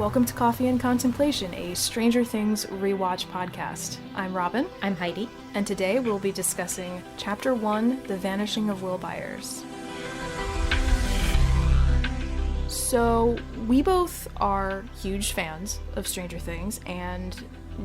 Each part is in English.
Welcome to Coffee and Contemplation, a Stranger Things rewatch podcast. I'm Robin. I'm Heidi. And today we'll be discussing Chapter 1, The Vanishing of Will Byers. So, we both are huge fans of Stranger Things, and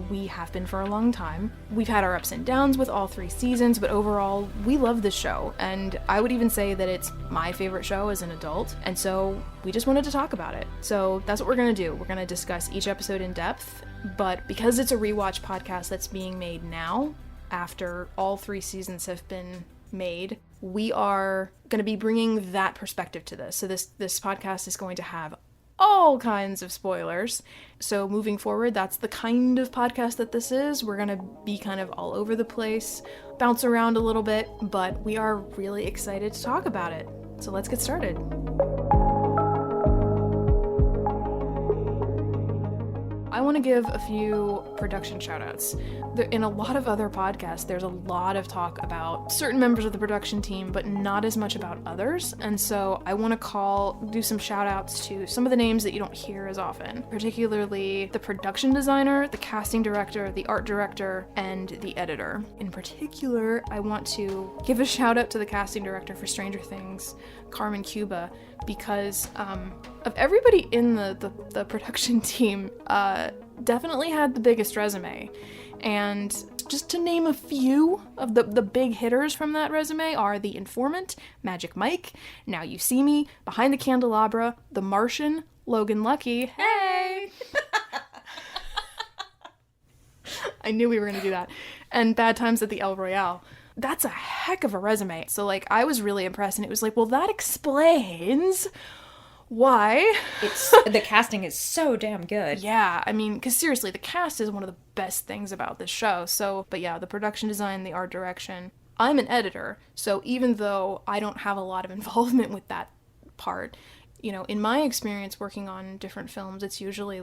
we have been for a long time. We've had our ups and downs with all 3 seasons, but overall, we love this show, and I would even say that it's my favorite show as an adult, and so we just wanted to talk about it. So that's what we're gonna do. We're gonna discuss each episode in depth, but because it's a rewatch podcast that's being made now, after all 3 seasons have been made, we are going to be bringing that perspective to this. So this podcast is going to have all kinds of spoilers. So moving forward, that's the kind of podcast that this is. We're going to be kind of all over the place, bounce around a little bit, but we are really excited to talk about it. So let's get started. I want to give a few production shoutouts. In a lot of other podcasts, there's a lot of talk about certain members of the production team, but not as much about others. And so I want to do some shoutouts to some of the names that you don't hear as often, particularly the production designer, the casting director, the art director, and the editor. In particular, I want to give a shout out to the casting director for Stranger Things, Carmen Cuba, because of everybody in the production team, definitely had the biggest resume. And just to name a few of the big hitters from that resume are The Informant, Magic Mike, Now You See Me, Behind the Candelabra, The Martian, Logan Lucky. Hey! I knew we were going to do that. And Bad Times at the El Royale. That's a heck of a resume. So, I was really impressed, and it was well, that explains why. The casting is so damn good. Yeah, I mean, because seriously, the cast is one of the best things about this show. So, but yeah, the production design, the art direction. I'm an editor, so even though I don't have a lot of involvement with that part, in my experience working on different films, it's usually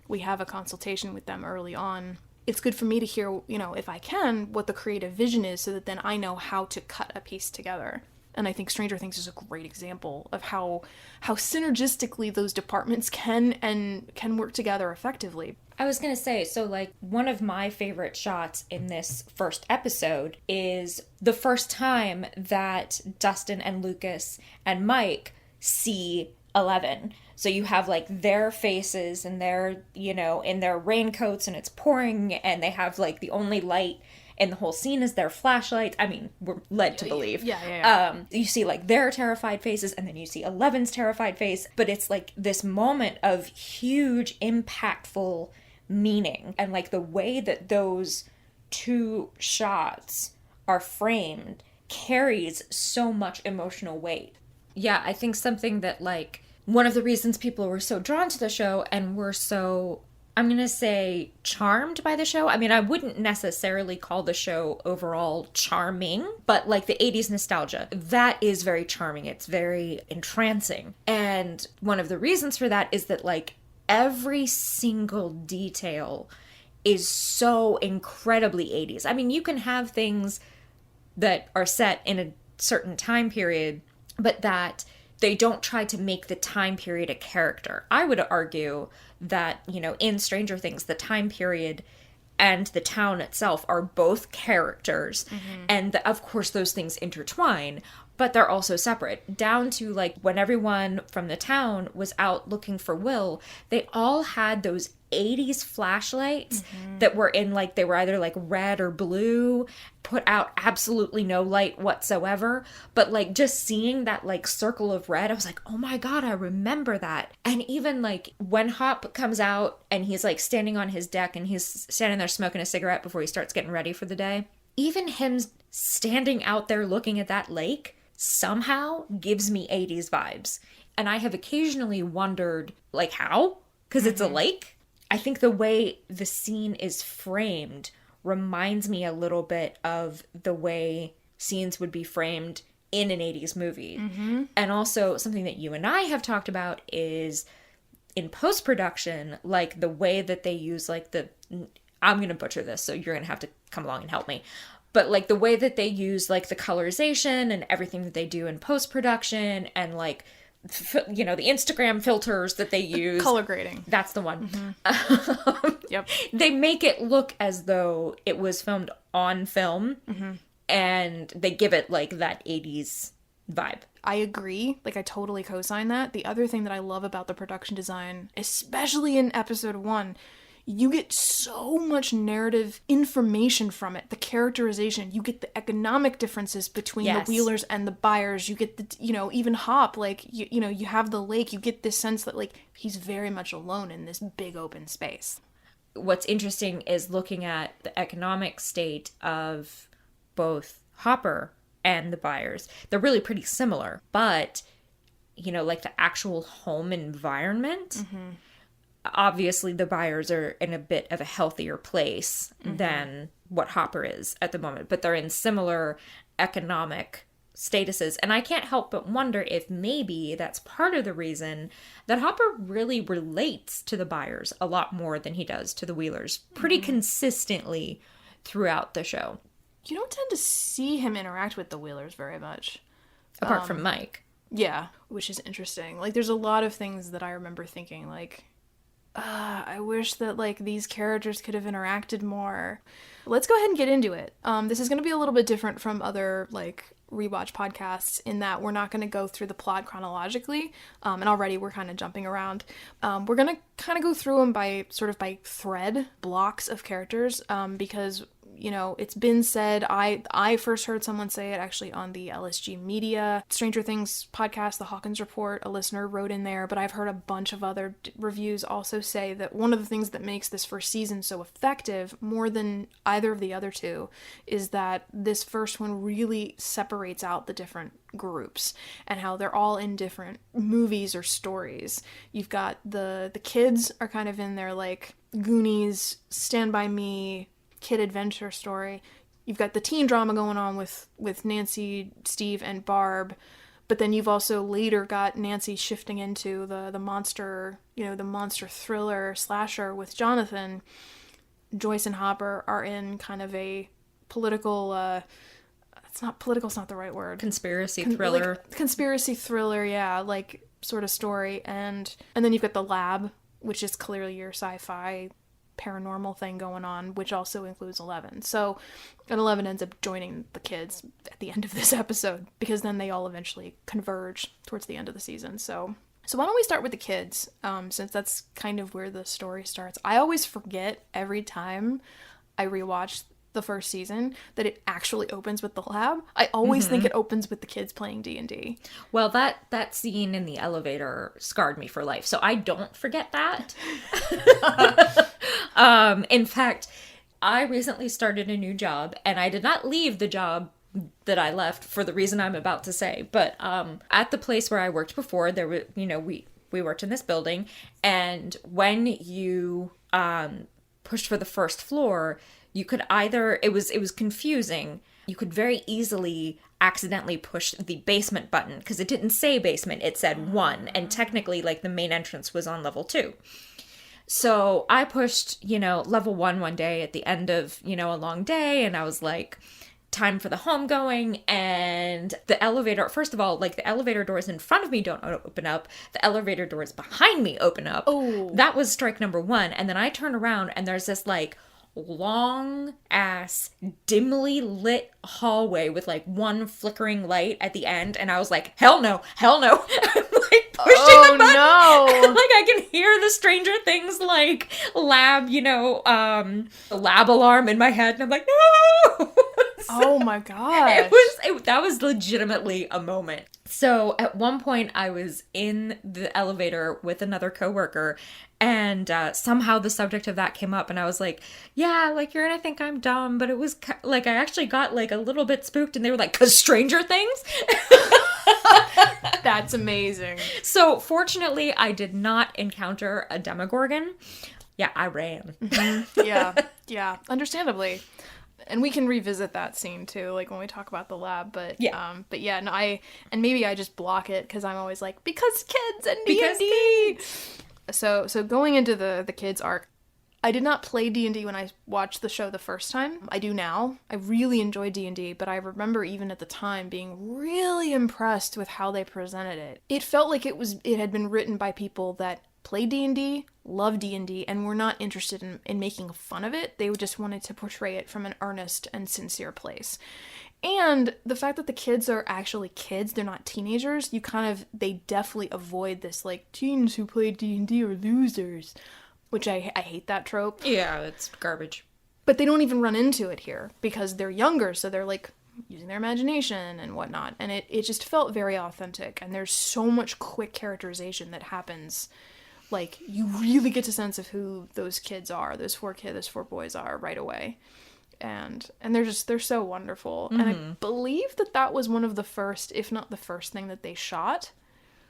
we have a consultation with them early on. It's good for me to hear, if I can, what the creative vision is so that then I know how to cut a piece together. And I think Stranger Things is a great example of how synergistically those departments can work together effectively. I was going to say, so one of my favorite shots in this first episode is the first time that Dustin and Lucas and Mike see 11. So you have their faces and their, in their raincoats and it's pouring and they have the only light in the whole scene is their flashlight. I mean, we're led to believe. Yeah. You see their terrified faces and then you see 11's terrified face. But it's this moment of huge, impactful meaning. And the way that those 2 shots are framed carries so much emotional weight. Yeah, I think something that one of the reasons people were so drawn to the show and were so, I'm going to say, charmed by the show. I mean, I wouldn't necessarily call the show overall charming, but the 80s nostalgia, that is very charming. It's very entrancing. And one of the reasons for that is that every single detail is so incredibly 80s. I mean, you can have things that are set in a certain time period, but that they don't try to make the time period a character. I would argue that, in Stranger Things, the time period and the town itself are both characters. Mm-hmm. And of course those things intertwine, but they're also separate. Down to when everyone from the town was out looking for Will, they all had those 80s flashlights that were in they were either red or blue, put out absolutely no light whatsoever, but just seeing that circle of red, I was oh my god, I remember that. And even when Hop comes out and he's standing on his deck and he's standing there smoking a cigarette before he starts getting ready for the day, even him standing out there looking at that lake somehow gives me 80s vibes. And I have occasionally wondered how, because it's a lake. I think the way the scene is framed reminds me a little bit of the way scenes would be framed in an 80s movie. Mm-hmm. And also something that you and I have talked about is in post-production, the way that they use I'm going to butcher this, so you're going to have to come along and help me. But the way that they use the colorization and everything that they do in post-production and you know, the Instagram filters that they use. Color grading. That's the one. Yep. They make it look as though it was filmed on film, and they give it like that 80s vibe. I agree. Like, I totally co-sign that. The other thing that I love about the production design, especially in episode 1, you get so much narrative information from it. The characterization, you get the economic differences between the Wheelers and the Byers. You get the, you know, even Hop, like, you know, you have the lake. You get this sense that, like, he's very much alone in this big open space. What's interesting is looking at the economic state of both Hopper and the Byers. They're really pretty similar, but, you know, like the actual home environment, obviously the Byers are in a bit of a healthier place than what Hopper is at the moment, but they're in similar economic statuses. And I can't help but wonder if maybe that's part of the reason that Hopper really relates to the Byers a lot more than he does to the Wheelers pretty consistently throughout the show. You don't tend to see him interact with the Wheelers very much. Apart from Mike. Yeah, which is interesting. Like, there's a lot of things that I remember thinking, like, I wish that, like, these characters could have interacted more. Let's go ahead and get into it. This is going to be a little bit different from other, like, rewatch podcasts in that we're not going to go through the plot chronologically, and already we're kind of jumping around. We're going to kind of go through them by thread, blocks of characters, because, you know, it's been said, I first heard someone say it actually on the LSG Media Stranger Things podcast, the Hawkins Report. A listener wrote in there, but I've heard a bunch of other reviews also say that one of the things that makes this first season so effective, more than either of the other two, is that this first one really separates out the different groups and how they're all in different movies or stories. You've got the kids are kind of in their, like, Goonies, Stand By Me, kid adventure story. You've got the teen drama going on with Nancy, Steve, and Barb, but then you've also later got Nancy shifting into the monster, you know, the monster thriller slasher with Jonathan. Joyce and Hopper are in kind of a political, it's not the right word. Conspiracy thriller. Like, conspiracy thriller, yeah, like, sort of story. And then you've got the lab, which is clearly your sci-fi paranormal thing going on, which also includes 11. So, and 11 ends up joining the kids at the end of this episode, because then they all eventually converge towards the end of the season. So why don't we start with the kids, since that's kind of where the story starts. I always forget every time I rewatch the first season that it actually opens with the lab. I always think it opens with the kids playing D&D. Well, that scene in the elevator scarred me for life, so I don't forget that. In fact, I recently started a new job, and I did not leave the job that I left for the reason I'm about to say, but at the place where I worked before, there were, you know, we worked in this building, and when you pushed for the first floor, you could either, it was confusing, you could very easily accidentally push the basement button, because it didn't say basement, it said 1, and technically, like, the main entrance was on level 2. So I pushed, you know, level 1 one day at the end of, you know, a long day, and I was like, time for the homegoing, and the elevator, first of all, like, the elevator doors in front of me don't open up, the elevator doors behind me open up. Oh. That was strike number 1, and then I turn around, and there's this, like, long ass dimly lit hallway with, like, one flickering light at the end, and I was like, hell no. I'm like pushing the button. No. Like, I can hear the Stranger Things, like, lab, you know, the lab alarm in my head, and I'm like, no. Oh my god. That was legitimately a moment. So at one point I was in the elevator with another coworker, and somehow the subject of that came up, and I was like, yeah, like, you're gonna think I'm dumb, but it was like, I actually got, like, a little bit spooked, and they were like, 'cause Stranger Things? That's amazing. So fortunately I did not encounter a Demogorgon. Yeah, I ran. Yeah, understandably. And we can revisit that scene too, like, when we talk about the lab, but no, maybe I just block it because I'm always like, because kids and D&D. So going into the kids arc, I did not play D&D when I watched the show the first time. I do now. I really enjoyed D&D, but I remember even at the time being really impressed with how they presented it. It felt like it had been written by people that play D&D, love D&D, and were not interested in making fun of it. They just wanted to portray it from an earnest and sincere place. And the fact that the kids are actually kids, they're not teenagers, they definitely avoid this, like, teens who play D&D are losers, which I hate that trope. Yeah, it's garbage. But they don't even run into it here, because they're younger, so they're, like, using their imagination and whatnot, and it just felt very authentic, and there's so much quick characterization that happens. Like, you really get a sense of who those kids are, those four boys are right away. And they're so wonderful. Mm-hmm. And I believe that was one of the first, if not the first thing that they shot.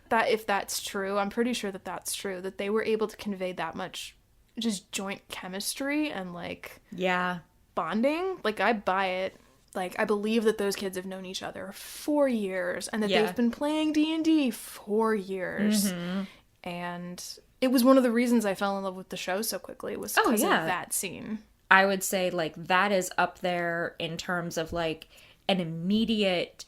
That if that's true, I'm pretty sure that that's true, that they were able to convey that much just joint chemistry and, like, yeah, bonding. Like, I buy it. Like, I believe that those kids have known each other for years and that they've been playing D&D for years. Mm-hmm. And it was one of the reasons I fell in love with the show so quickly, was because of that scene. I would say, like, that is up there in terms of, like, an immediate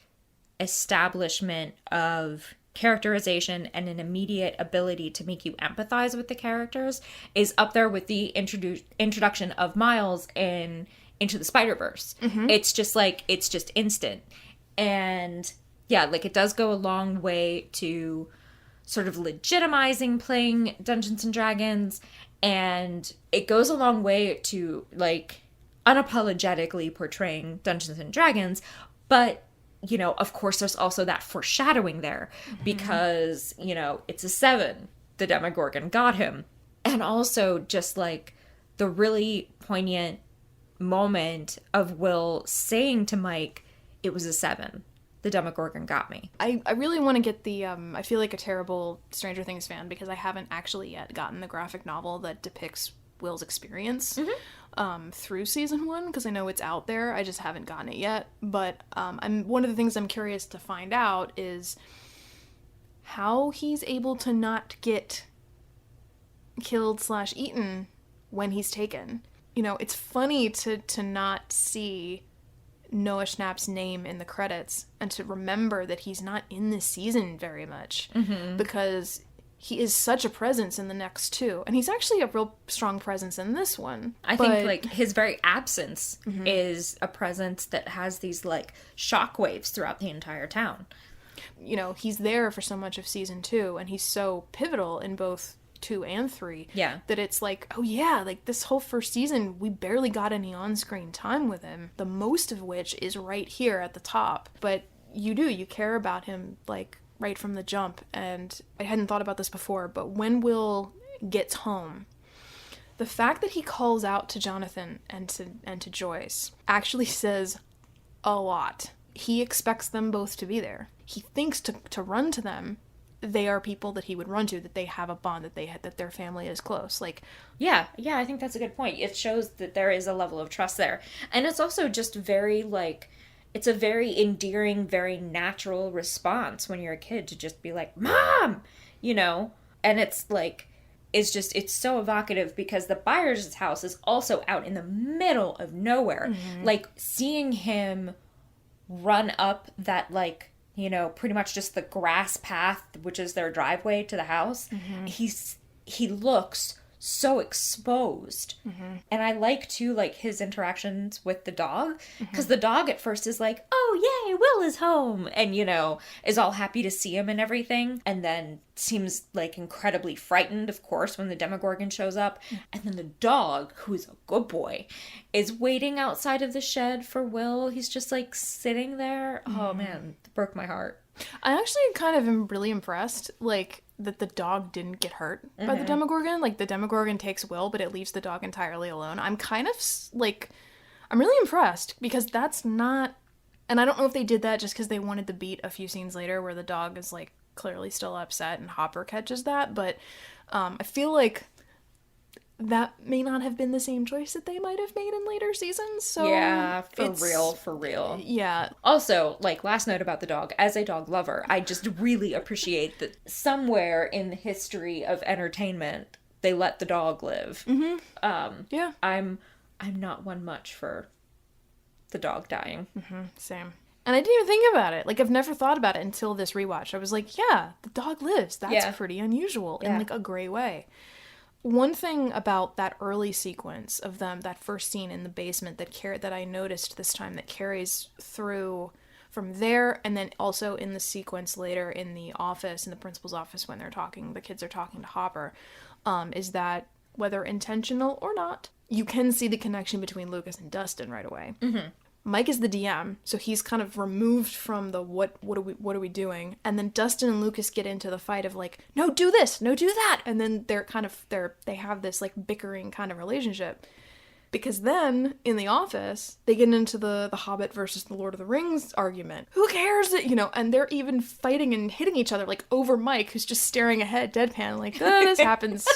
establishment of characterization and an immediate ability to make you empathize with the characters, is up there with the introduction of Miles in Into the Spider-Verse. Mm-hmm. It's just instant. And, yeah, like, it does go a long way to sort of legitimizing playing Dungeons and Dragons, and it goes a long way to, like, unapologetically portraying Dungeons and Dragons, but, you know, of course there's also that foreshadowing there, because, you know, it's a 7, the Demogorgon got him, and also just, like, the really poignant moment of Will saying to Mike, it was a 7. The Demogorgon got me. I really want to get the, I feel like a terrible Stranger Things fan because I haven't actually yet gotten the graphic novel that depicts Will's experience through season 1, because I know it's out there. I just haven't gotten it yet. But one of the things I'm curious to find out is how he's able to not get killed/eaten when he's taken. You know, it's funny to not see Noah Schnapp's name in the credits and to remember that he's not in this season very much, because he is such a presence in the next 2, and he's actually a real strong presence in this one. I think, like, his very absence is a presence that has these, like, shockwaves throughout the entire town. You know, he's there for so much of season 2, and he's so pivotal in both 2 and 3, that it's like, oh yeah, like, this whole first season we barely got any on-screen time with him, the most of which is right here at the top, but you care about him, like, right from the jump. And I hadn't thought about this before, but when Will gets home, the fact that he calls out to Jonathan and to Joyce actually says a lot. He expects them both to be there. He thinks to run to them. They are people that he would run to, that they have a bond, that their family is close. Like, yeah, I think that's a good point. It shows that there is a level of trust there. And it's also just very, like, it's a very endearing, very natural response when you're a kid to just be like, Mom! You know? And it's, like, it's so evocative because the Byers' house is also out in the middle of nowhere. Mm-hmm. Like, seeing him run up that, like, you know, pretty much just the grass path, which is their driveway to the house. Mm-hmm. He looks so exposed. Mm-hmm. And I like, too, like, his interactions with the dog. Because the dog at first is like, oh, yay, Will is home. And, you know, is all happy to see him and everything. And then seems, like, incredibly frightened, of course, when the Demogorgon shows up. And then the dog, who is a good boy, is waiting outside of the shed for Will. He's just, like, sitting there. Oh, man, it broke my heart. I actually kind of am really impressed, like, that the dog didn't get hurt by the Demogorgon. Like, the Demogorgon takes Will, but it leaves the dog entirely alone. I'm kind of, like, I'm really impressed, because that's not, and I don't know if they did that just because they wanted the beat a few scenes later where the dog is, like, clearly still upset and Hopper catches that, but I feel like that may not have been the same choice that they might have made in later seasons. So yeah, for real. Yeah. Also, like, last note about the dog, as a dog lover, I just really appreciate that somewhere in the history of entertainment, they let the dog live. Yeah. I'm not one much for the dog dying. Same. And I didn't even think about it. Like, I've never thought about it until this rewatch. I was like, yeah, the dog lives. That's pretty unusual in, like, a great way. One thing about that early sequence of them, that first scene in the basement that I noticed this time that carries through from there, and then also in the sequence later in the office, in the principal's office when the kids are talking to Hopper, is that whether intentional or not, you can see the connection between Lucas and Dustin right away. Mike is the DM, so he's kind of removed from the what are we doing, and then Dustin and Lucas get into the fight of like, no, do this, no, do that, and then they have this like bickering kind of relationship. Because then, in the office, they get into the Hobbit versus the Lord of the Rings argument. Who cares? And they're even fighting and hitting each other, like, over Mike, who's just staring ahead, deadpan, like, this happens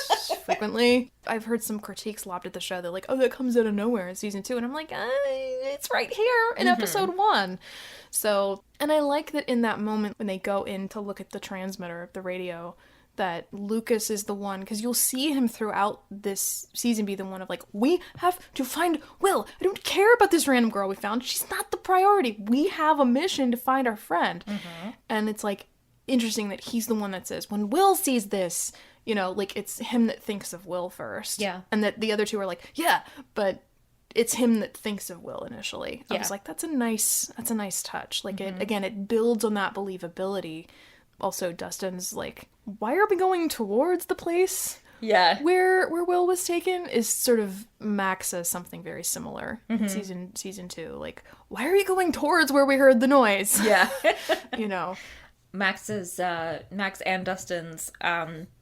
frequently. I've heard some critiques lobbed at the show. They're like, oh, that comes out of nowhere in season 2. And I'm like, it's right here in episode 1. So, and I like that in that moment when they go in to look at the transmitter, the radio, that Lucas is the one, because you'll see him throughout this season be the one of like, we have to find Will. I don't care about this random girl we found. She's not the priority. We have a mission to find our friend. And it's like interesting that he's the one that says, when Will sees this, like it's him that thinks of Will first. Yeah. And that the other two are like, yeah, but it's him that thinks of Will initially. I was like, that's a nice touch. Like it builds on that believability. Also, Dustin's like, why are we going towards the place where Will was taken? Is sort of Max says something very similar in season 2. Like, why are you going towards where we heard the noise? Yeah. Max and Dustin's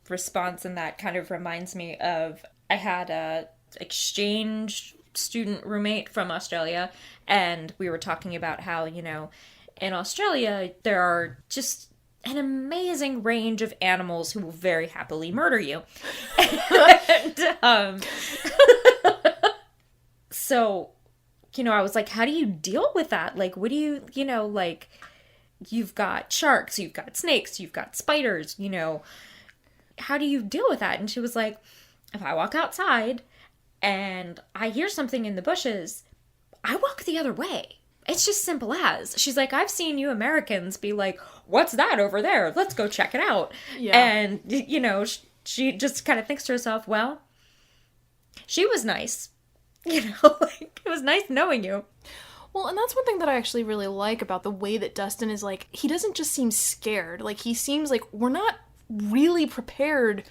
response in that kind of reminds me of, I had a exchange student roommate from Australia, and we were talking about how, in Australia, there are just an amazing range of animals who will very happily murder you. And, so, I was like, how do you deal with that? Like, what do you, like, you've got sharks, you've got snakes, you've got spiders, how do you deal with that? And she was like, if I walk outside and I hear something in the bushes, I walk the other way. It's just simple as. She's like, I've seen you Americans be like, what's that over there? Let's go check it out. Yeah. And, she just kind of thinks to herself, well, she was nice. Like, it was nice knowing you. Well, and that's one thing that I actually really like about the way that Dustin is like, he doesn't just seem scared. Like, he seems like we're not really prepared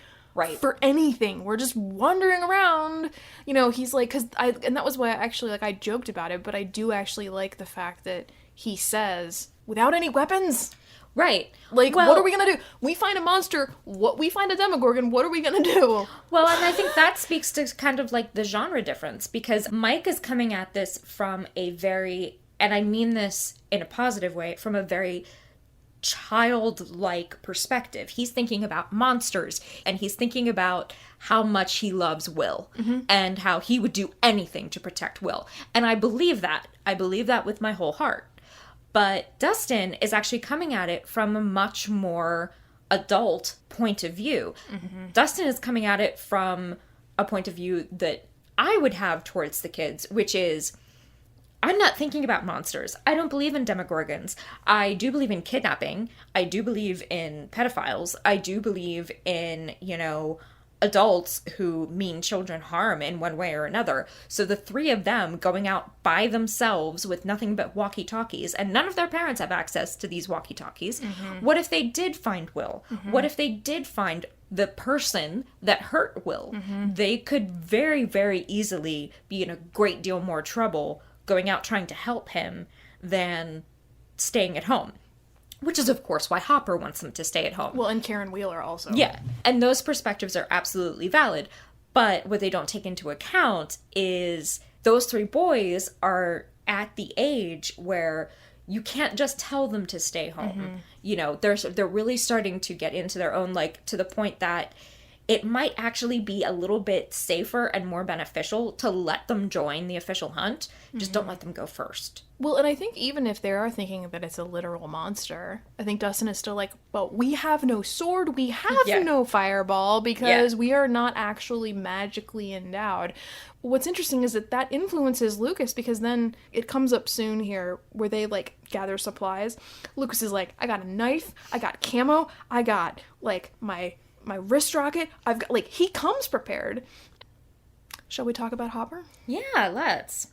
for anything. We're just wandering around. He's like, and that was why I joked about it, but I do actually like the fact that he says, without any weapons. Right. Like, what are we gonna do? We find a monster, we find a Demogorgon, what are we gonna do? Well, and I think that speaks to kind of like the genre difference, because Mike is coming at this from a very, and I mean this in a positive way, from a very childlike perspective. He's thinking about monsters, and he's thinking about how much he loves Will, and how he would do anything to protect Will. And I believe that. I believe that with my whole heart. But Dustin is actually coming at it from a much more adult point of view. Dustin is coming at it from a point of view that I would have towards the kids, which is, I'm not thinking about monsters. I don't believe in demogorgons. I do believe in kidnapping. I do believe in pedophiles. I do believe in, adults who mean children harm in one way or another. So the three of them going out by themselves with nothing but walkie-talkies, and none of their parents have access to these walkie-talkies. What if they did find Will? What if they did find the person that hurt Will? They could very, very easily be in a great deal more trouble going out trying to help him than staying at home. Which is, of course, why Hopper wants them to stay at home. Well, and Karen Wheeler also. Yeah, and those perspectives are absolutely valid. But what they don't take into account is those three boys are at the age where you can't just tell them to stay home. They're really starting to get into their own, like, to the point that it might actually be a little bit safer and more beneficial to let them join the official hunt. Just don't let them go first. Well, and I think even if they are thinking that it's a literal monster, I think Dustin is still like, well, we have no sword, we have no fireball, because we are not actually magically endowed. What's interesting is that influences Lucas, because then it comes up soon here where they, like, gather supplies. Lucas is like, I got a knife, I got camo, I got, like, my wrist rocket, I've got, like, he comes prepared. Shall we talk about Hopper? Yeah, let's.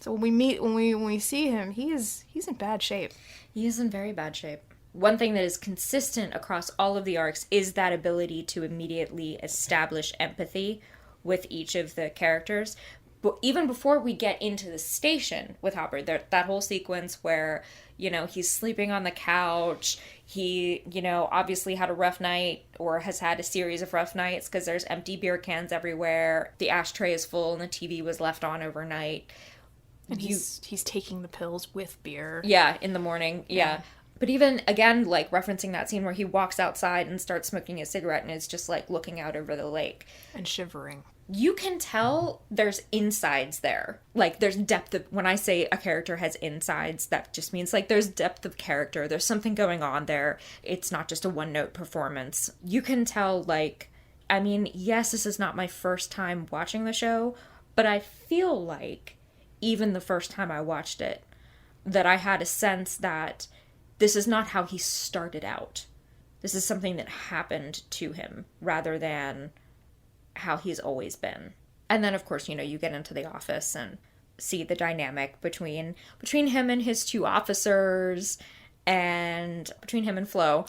So when we see him, he's in bad shape. He is in very bad shape. One thing that is consistent across all of the arcs is that ability to immediately establish empathy with each of the characters. But even before we get into the station with Hopper, that whole sequence where, you know, he's sleeping on the couch, he, you know, obviously had a rough night or has had a series of rough nights because there's empty beer cans everywhere, the ashtray is full and the TV was left on overnight. And he's taking the pills with beer. Yeah, in the morning. Yeah. But even, again, like, referencing that scene where he walks outside and starts smoking a cigarette and is just, like, looking out over the lake. And shivering. You can tell there's insides there. Like, there's depth of... When I say a character has insides, that just means, like, there's depth of character. There's something going on there. It's not just a one-note performance. You can tell, like... I mean, yes, this is not my first time watching the show, but I feel like... even the first time I watched it, that I had a sense that this is not how he started out. This is something that happened to him rather than how he's always been. And then, of course, you know, you get into the office and see the dynamic between him and his two officers and between him and Flo.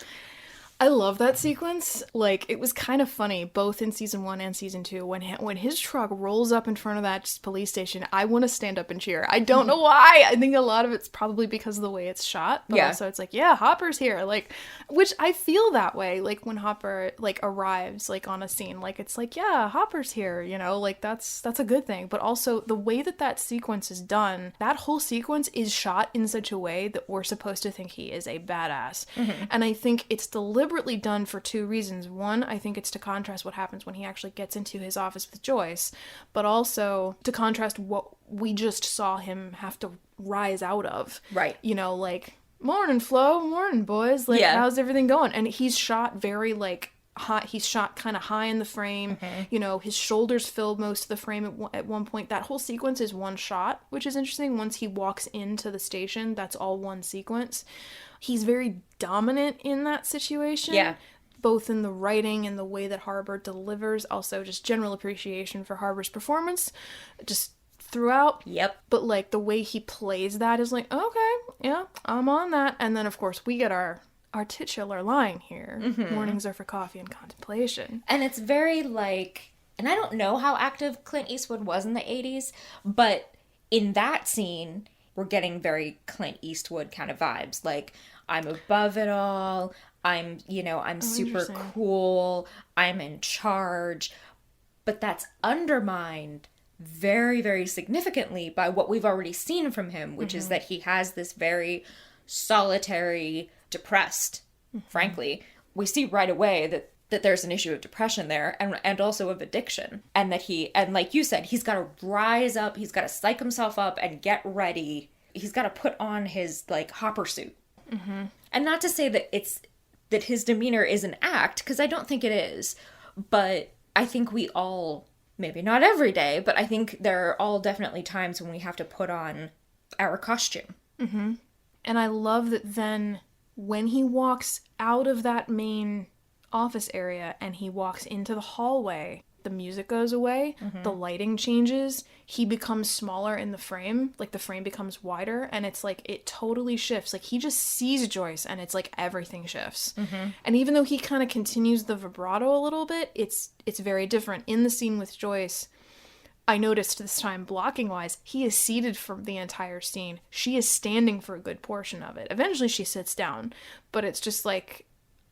I love that sequence. Like, it was kind of funny, both in season 1 and season 2, when his truck rolls up in front of that police station. I want to stand up and cheer. I don't know why. I think a lot of it's probably because of the way it's shot, but also it's like, yeah, Hopper's here. Like, which I feel that way. Like, when Hopper, like, arrives, like, on a scene, like, it's like, yeah, Hopper's here, you know? Like, that's a good thing. But also, the way that sequence is done, that whole sequence is shot in such a way that we're supposed to think he is a badass. Mm-hmm. And I think it's deliberately done for two reasons. One, I think it's to contrast what happens when he actually gets into his office with Joyce, but also to contrast what we just saw him have to rise out of. Right. You know, like, morning, Flo, morning, boys. Like, how's everything going? And he's shot very, like, high. He's shot kind of high in the frame. Mm-hmm. You know, his shoulders filled most of the frame at one point. That whole sequence is one shot, which is interesting. Once he walks into the station, that's all one sequence. He's very dominant in that situation. Yeah. Both in the writing and the way that Harbor delivers. Also, just general appreciation for Harbor's performance. Just throughout. Yep. But, like, the way he plays that is like, okay, yeah, I'm on that. And then, of course, we get our titular line here. Mm-hmm. Mornings are for coffee and contemplation. And it's very, like... And I don't know how active Clint Eastwood was in the 80s, but in that scene... we're getting very Clint Eastwood kind of vibes. Like, I'm above it all. I'm super cool. I'm in charge. But that's undermined very, very significantly by what we've already seen from him, which is that he has this very solitary, depressed, frankly. We see right away that there's an issue of depression there and also of addiction. And that and like you said, he's got to rise up, he's got to psych himself up and get ready. He's got to put on his, like, Hopper suit. Mm-hmm. And not to say that his demeanor is an act, because I don't think it is. But I think we all, maybe not every day, but I think there are all definitely times when we have to put on our costume. Mm-hmm. And I love that then when he walks out of that main office area and he walks into the hallway, the music goes away, the lighting changes, he becomes smaller in the frame, like the frame becomes wider, and it's like it totally shifts. Like, he just sees Joyce and it's like everything shifts. Mm-hmm. And even though he kind of continues the vibrato a little bit, it's very different. In the scene with Joyce, I noticed this time, blocking wise, he is seated for the entire scene. She is standing for a good portion of it. Eventually she sits down, but it's just like,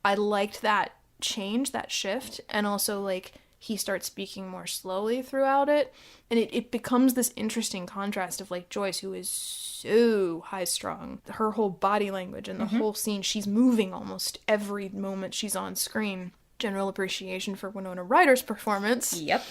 I liked that change, that shift, and also, like, he starts speaking more slowly throughout it, and it becomes this interesting contrast of, like, Joyce, who is so high-strung. Her whole body language and the whole scene, she's moving almost every moment she's on screen. General appreciation for Winona Ryder's performance. Yep.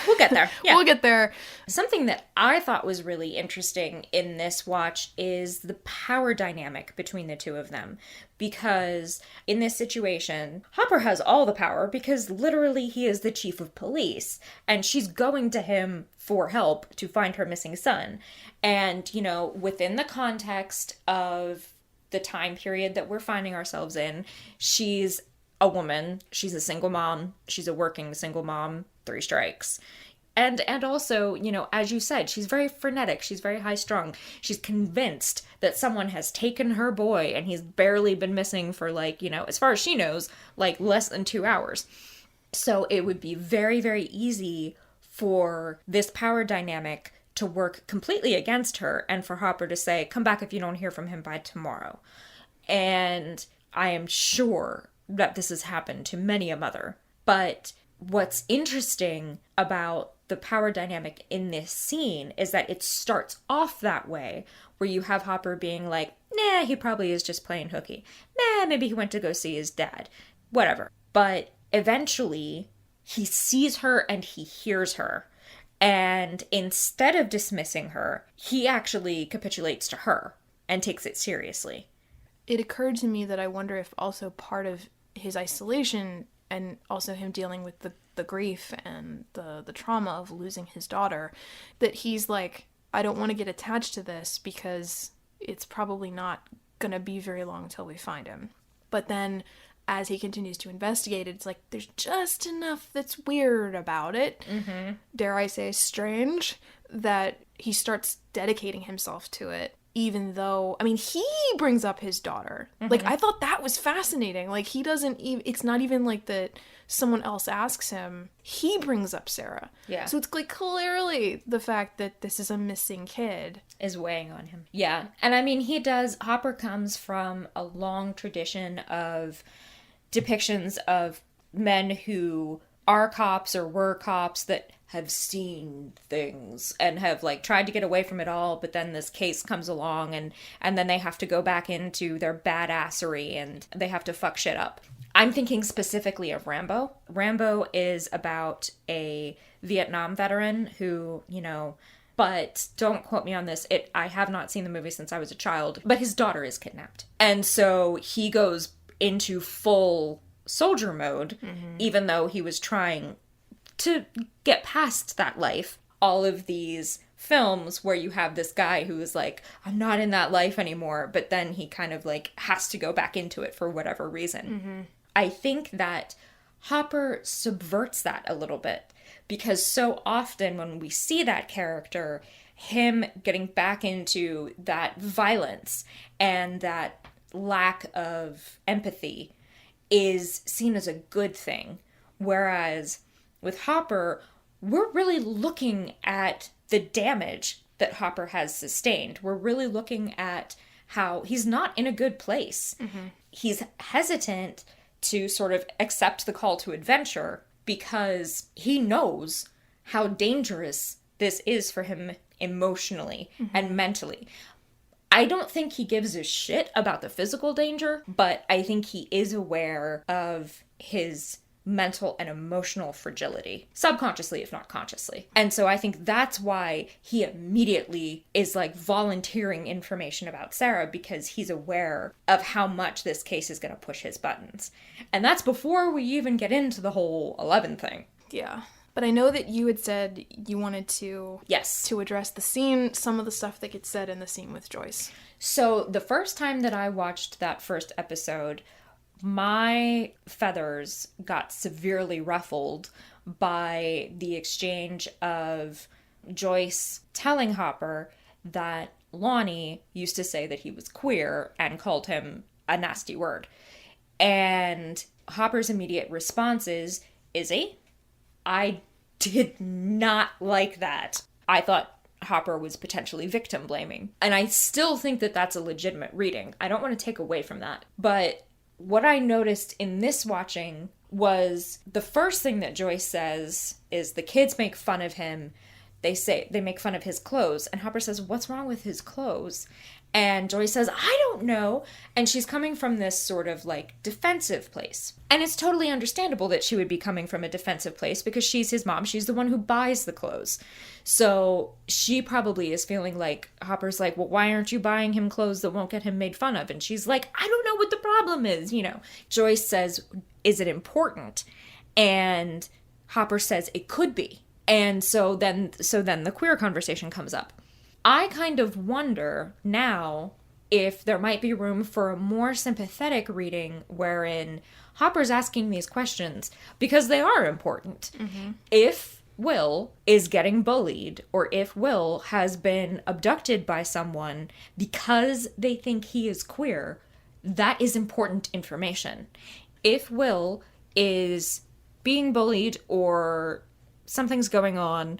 We'll get there. Yeah. We'll get there. Something that I thought was really interesting in this watch is the power dynamic between the two of them. Because in this situation, Hopper has all the power because literally he is the chief of police. And she's going to him for help to find her missing son. And, you know, within the context of the time period that we're finding ourselves in, she's a woman, she's a single mom, she's a working single mom, 3 strikes. And also, you know, as you said, she's very frenetic, she's very high strung. She's convinced that someone has taken her boy and he's barely been missing for, like, you know, as far as she knows, like less than 2 hours. So it would be very, very easy for this power dynamic to work completely against her and for Hopper to say, come back if you don't hear from him by tomorrow. And I am sure that this has happened to many a mother. But what's interesting about the power dynamic in this scene is that it starts off that way, where you have Hopper being like, nah, he probably is just playing hooky. Nah, maybe he went to go see his dad. Whatever. But eventually, he sees her and he hears her. And instead of dismissing her, he actually capitulates to her and takes it seriously. It occurred to me that I wonder if also part of his isolation and also him dealing with the grief and the trauma of losing his daughter, that he's like, I don't want to get attached to this because it's probably not going to be very long till we find him. But then as he continues to investigate it, it's like, there's just enough that's weird about it, dare I say strange, that he starts dedicating himself to it. Even though, I mean, he brings up his daughter. Like, I thought that was fascinating. Like, he doesn't even, it's not even like that someone else asks him. He brings up Sarah. Yeah. So it's like clearly the fact that this is a missing kid is weighing on him. Yeah. And I mean, Hopper comes from a long tradition of depictions of men who are cops or were cops that have seen things and have like tried to get away from it all, but then this case comes along and then they have to go back into their badassery and they have to fuck shit up. I'm thinking specifically of Rambo. Rambo is about a Vietnam veteran who, you know, but don't quote me on this. I have not seen the movie since I was a child, but his daughter is kidnapped. And so he goes into full soldier mode, even though he was trying to get past that life. All of these films where you have this guy who is like, I'm not in that life anymore, but then he kind of like has to go back into it for whatever reason. I think that Hopper subverts that a little bit, because so often when we see that character, him getting back into that violence and that lack of empathy is seen as a good thing. Whereas with Hopper, we're really looking at the damage that Hopper has sustained. We're really looking at how he's not in a good place. He's hesitant to sort of accept the call to adventure because he knows how dangerous this is for him emotionally and mentally. I don't think he gives a shit about the physical danger, but I think he is aware of his mental and emotional fragility, subconsciously if not consciously. And so I think that's why he immediately is like volunteering information about Sarah, because he's aware of how much this case is going to push his buttons. And that's before we even get into the whole 11 thing. Yeah. But I know that you had said you wanted to to address the scene, some of the stuff that gets said in the scene with Joyce. So the first time that I watched that first episode, my feathers got severely ruffled by the exchange of Joyce telling Hopper that Lonnie used to say that he was queer and called him a nasty word. And Hopper's immediate response is he? I did not like that. I thought Hopper was potentially victim blaming. And I still think that that's a legitimate reading. I don't want to take away from that. But what I noticed in this watching was the first thing that Joyce says is the kids make fun of him. They make fun of his clothes. And Hopper says, what's wrong with his clothes? And Joyce says, I don't know. And she's coming from this sort of like defensive place. And it's totally understandable that she would be coming from a defensive place because she's his mom. She's the one who buys the clothes. So she probably is feeling like, Hopper's like, well, why aren't you buying him clothes that won't get him made fun of? And she's like, I don't know what the problem is, you know. Joyce says, is it important? And Hopper says it could be. And so then the queer conversation comes up. I kind of wonder now if there might be room for a more sympathetic reading wherein Hopper's asking these questions because they are important. Mm-hmm. If Will is getting bullied or if Will has been abducted by someone because they think he is queer, that is important information. If Will is being bullied or something's going on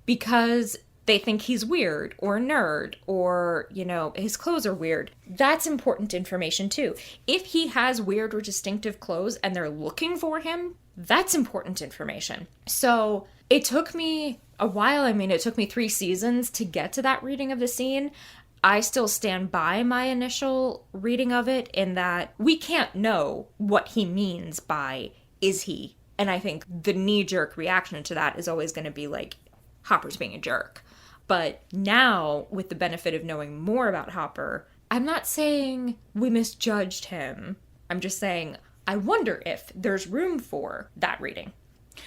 because they think he's weird or a nerd or, you know, his clothes are weird, that's important information too. If he has weird or distinctive clothes and they're looking for him, that's important information. So it took me a while. I mean, it took me 3 seasons to get to that reading of the scene. I still stand by my initial reading of it in that we can't know what he means by, is he? And I think the knee-jerk reaction to that is always going to be like, Hopper's being a jerk. But now, with the benefit of knowing more about Hopper, I'm not saying we misjudged him. I'm just saying I wonder if there's room for that reading.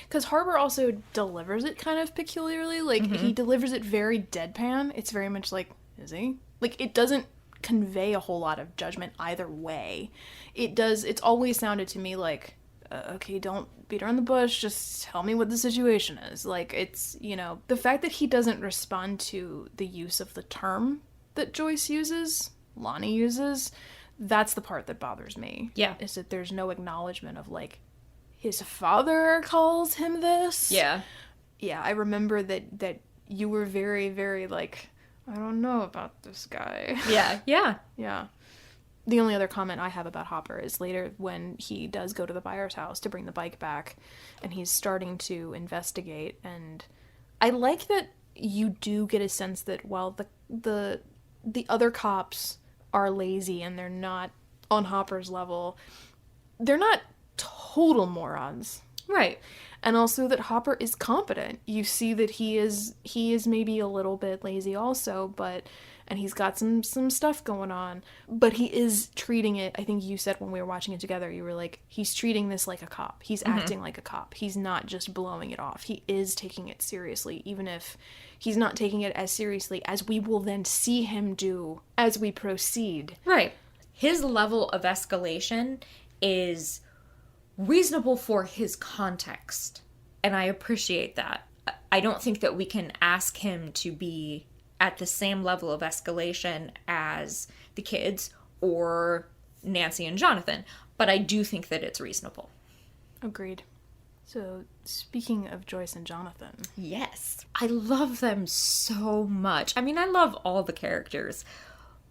Because Hopper also delivers it kind of peculiarly. Like, he delivers it very deadpan. It's very much like, is he? Like, it doesn't convey a whole lot of judgment either way. It's always sounded to me like, okay, don't beat around the bush, just tell me what the situation is. Like, it's, you know, the fact that he doesn't respond to the use of the term that Joyce uses, Lonnie uses, that's the part that bothers me. Yeah. Is that there's no acknowledgement of, like, his father calls him this. Yeah. Yeah, I remember that you were very, very, like, I don't know about this guy. Yeah. Yeah. The only other comment I have about Hopper is later when he does go to the Byers house to bring the bike back and he's starting to investigate, and I like that you do get a sense that while the other cops are lazy and they're not on Hopper's level, they're not total morons. Right. And also that Hopper is competent. You see that he is maybe a little bit lazy also, and he's got some stuff going on, but he is treating it, I think you said when we were watching it together, you were like, he's treating this like a cop. He's acting like a cop. He's not just blowing it off. He is taking it seriously, even if he's not taking it as seriously as we will then see him do as we proceed. Right. His level of escalation is reasonable for his context, and I appreciate that. I don't think that we can ask him to be at the same level of escalation as the kids or Nancy and Jonathan, but I do think that it's reasonable. Agreed. So, speaking of Joyce and Jonathan. Yes. I love them so much. I mean, I love all the characters,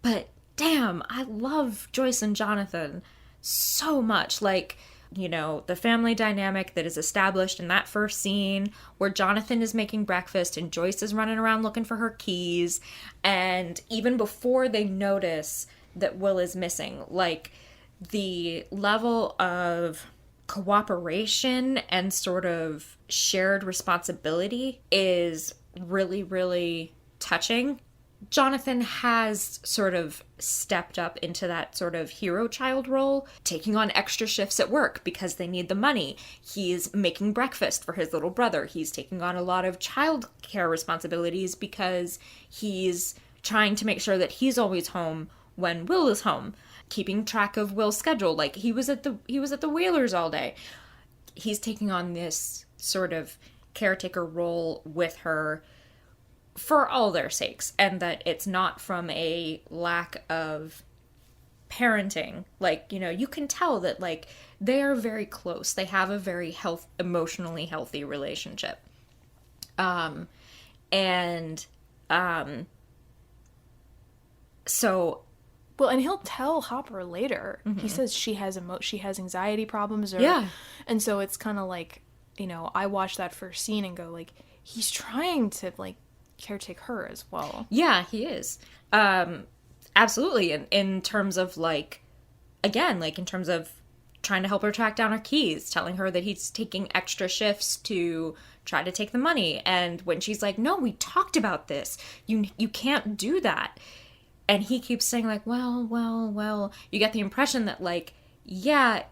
but damn, I love Joyce and Jonathan so much. Like, you know, the family dynamic that is established in that first scene where Jonathan is making breakfast and Joyce is running around looking for her keys. And even before they notice that Will is missing, like, the level of cooperation and sort of shared responsibility is really, really touching. Jonathan has sort of stepped up into that sort of hero child role, taking on extra shifts at work because they need the money. He's making breakfast for his little brother. He's taking on a lot of child care responsibilities because he's trying to make sure that he's always home when Will is home, keeping track of Will's schedule. Like, he was at the Whalers all day. He's taking on this sort of caretaker role with her for all their sakes, and that it's not from a lack of parenting. Like, you know, you can tell that, like, they are very close. They have a very emotionally healthy relationship. So Well, and he'll tell Hopper later. He says she has anxiety problems, and so it's kind of like, you know, I watch that first scene and go, like, he's trying to, like, caretake her as well. Yeah, he is. Absolutely. In terms of, like, again, like, in terms of trying to help her track down her keys, telling her that he's taking extra shifts to try to take the money. And when she's like, no, we talked about this. You can't do that. And he keeps saying, like, well, you get the impression that, like, yeah,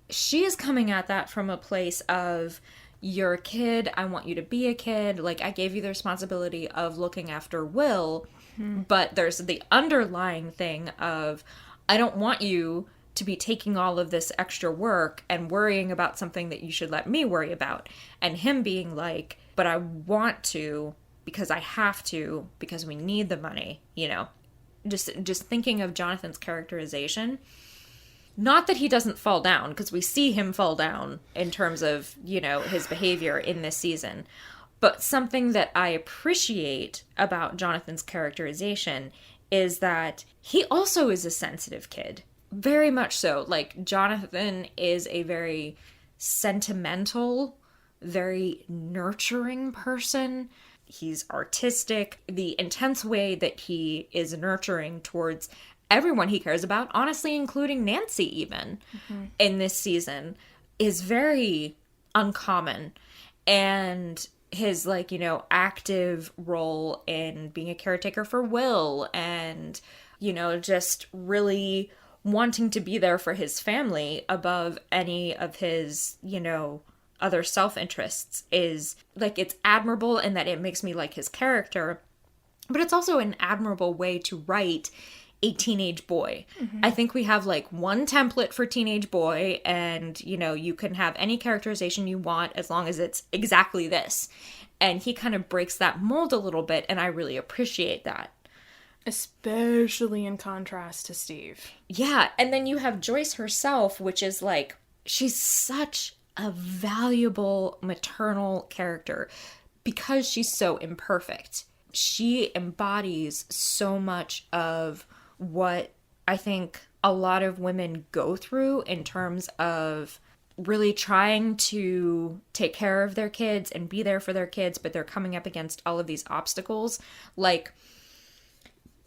she is coming at that from a place of, you're a kid, I want you to be a kid, like, I gave you the responsibility of looking after Will, but there's the underlying thing of, I don't want you to be taking all of this extra work and worrying about something that you should let me worry about. And him being like, but I want to because I have to, because we need the money, you know. Just thinking of Jonathan's characterization. Not that he doesn't fall down, because we see him fall down in terms of, you know, his behavior in this season. But something that I appreciate about Jonathan's characterization is that he also is a sensitive kid. Very much so. Like, Jonathan is a very sentimental, very nurturing person. He's artistic. The intense way that he is nurturing towards everyone he cares about, honestly, including Nancy even, in this season, is very uncommon. And his, like, you know, active role in being a caretaker for Will and, you know, just really wanting to be there for his family above any of his, you know, other self-interests is, like, it's admirable in that it makes me like his character, but it's also an admirable way to write a teenage boy. I think we have, like, one template for teenage boy, and, you know, you can have any characterization you want as long as it's exactly this. And he kind of breaks that mold a little bit, and I really appreciate that. Especially in contrast to Steve. Yeah, and then you have Joyce herself, which is, like, she's such a valuable maternal character because she's so imperfect. She embodies so much of what I think a lot of women go through in terms of really trying to take care of their kids and be there for their kids, but they're coming up against all of these obstacles. Like,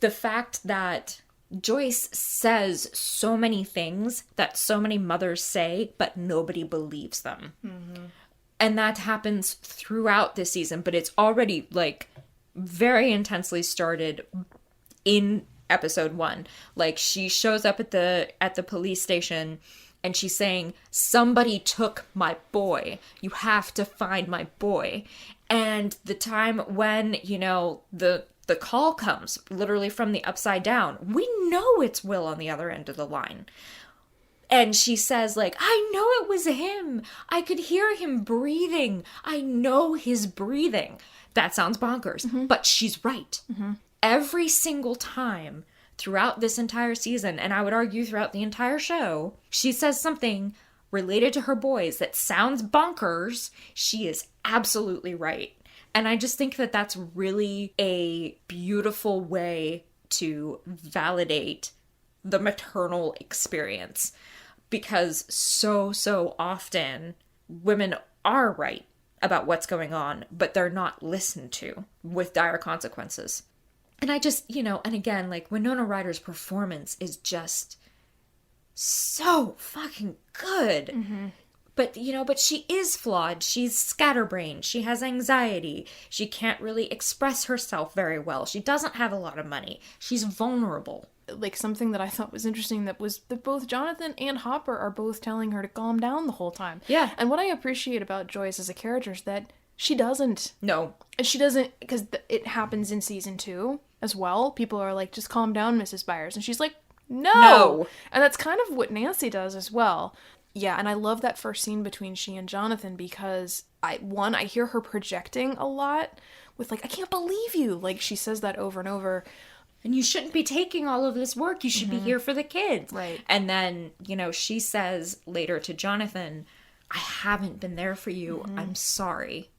the fact that Joyce says so many things that so many mothers say, but nobody believes them. And that happens throughout this season, but it's already, like, very intensely started in episode 1. Like, she shows up at the police station and she's saying, somebody took my boy. You have to find my boy. And the time when, you know, the call comes literally from the upside down, we know it's Will on the other end of the line. And she says, like, I know it was him. I could hear him breathing. I know his breathing. That sounds bonkers, but she's right. Every single time throughout this entire season, and I would argue throughout the entire show, she says something related to her boys that sounds bonkers. She is absolutely right. And I just think that that's really a beautiful way to validate the maternal experience. Because so often women are right about what's going on, but they're not listened to with dire consequences. And I just, you know, and again, like, Winona Ryder's performance is just so fucking good. But, you know, but she is flawed. She's scatterbrained. She has anxiety. She can't really express herself very well. She doesn't have a lot of money. She's vulnerable. Like, something that I thought was interesting that was that both Jonathan and Hopper are both telling her to calm down the whole time. Yeah. And what I appreciate about Joyce as a character is that she doesn't. No. She doesn't, because it happens in season 2 as well. People are like, just calm down, Mrs. Byers. And she's like, no. And that's kind of what Nancy does as well. Yeah, and I love that first scene between she and Jonathan because, I hear her projecting a lot with, like, I can't believe you. Like, she says that over and over. And you shouldn't be taking all of this work. You should be here for the kids. Right. And then, you know, she says later to Jonathan, I haven't been there for you. I'm sorry.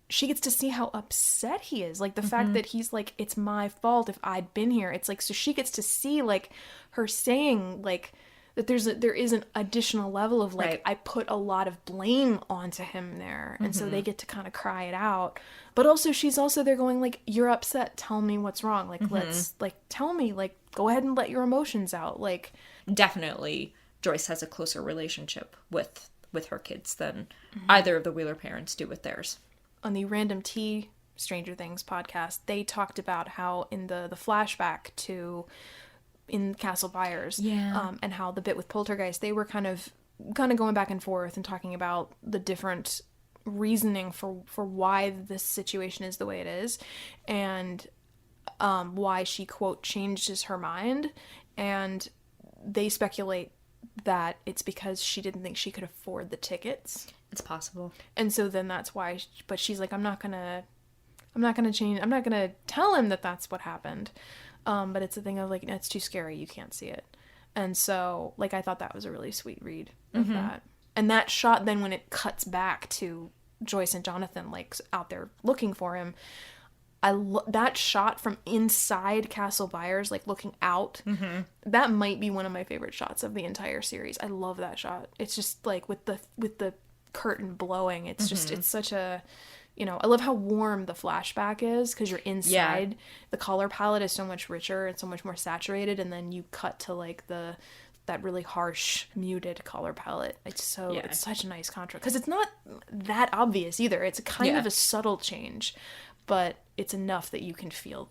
She gets to see how upset he is. Like, the fact that he's like, it's my fault if I'd been here. It's like, so she gets to see, like, her saying, like, that there is an additional level of, like, I put a lot of blame onto him there. And so they get to kind of cry it out. But also, she's also there going, like, you're upset. Tell me what's wrong. Like, let's, like, tell me, like, go ahead and let your emotions out. Like, definitely Joyce has a closer relationship with her kids than either of the Wheeler parents do with theirs. On the Random Tea Stranger Things podcast, they talked about how in the flashback to in Castle Byers, and how the bit with Poltergeist, they were kind of going back and forth and talking about the different reasoning for why this situation is the way it is, and why she, quote, changes her mind. And they speculate that it's because she didn't think she could afford the tickets. It's possible. And so then that's why, but she's like, I'm not gonna change, I'm not gonna tell him that that's what happened. But it's a thing of like, it's too scary, you can't see it. And so, like, I thought that was a really sweet read of that. And that shot then, when it cuts back to Joyce and Jonathan, like, out there looking for him, that shot from inside Castle Byers, like, looking out, that might be one of my favorite shots of the entire series. I love that shot. It's just, like, with the curtain blowing, it's just, it's such a... You know, I love how warm the flashback is, because you're inside. Yeah. The color palette is so much richer and so much more saturated, and then you cut to, like, that really harsh, muted color palette. It's such a nice contrast, because it's not that obvious either. It's kind of a subtle change, but it's enough that you can feel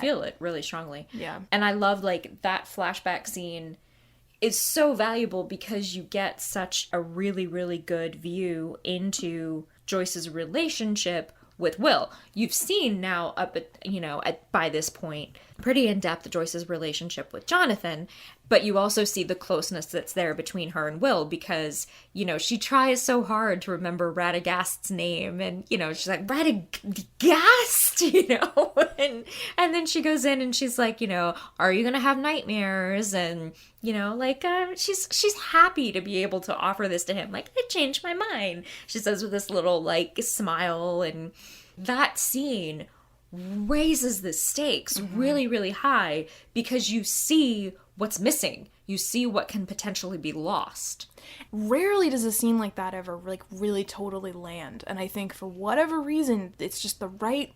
feel it really strongly. Yeah. And I love, like, that flashback scene is so valuable because you get such a really, really good view into Joyce's relationship with Will. You've seen now by this point, pretty in-depth Joyce's relationship with Jonathan, but you also see the closeness that's there between her and Will, because, you know, she tries so hard to remember Radagast's name, and, you know, she's like, Radagast, you know, and then she goes in and she's like, you know, are you gonna have nightmares? And, you know, like, she's happy to be able to offer this to him. Like, I changed my mind, she says with this little, like, smile. And that scene raises the stakes really, really high, because you see what's missing. You see what can potentially be lost. Rarely does a scene like that ever, like, really totally land. And I think for whatever reason, it's just the right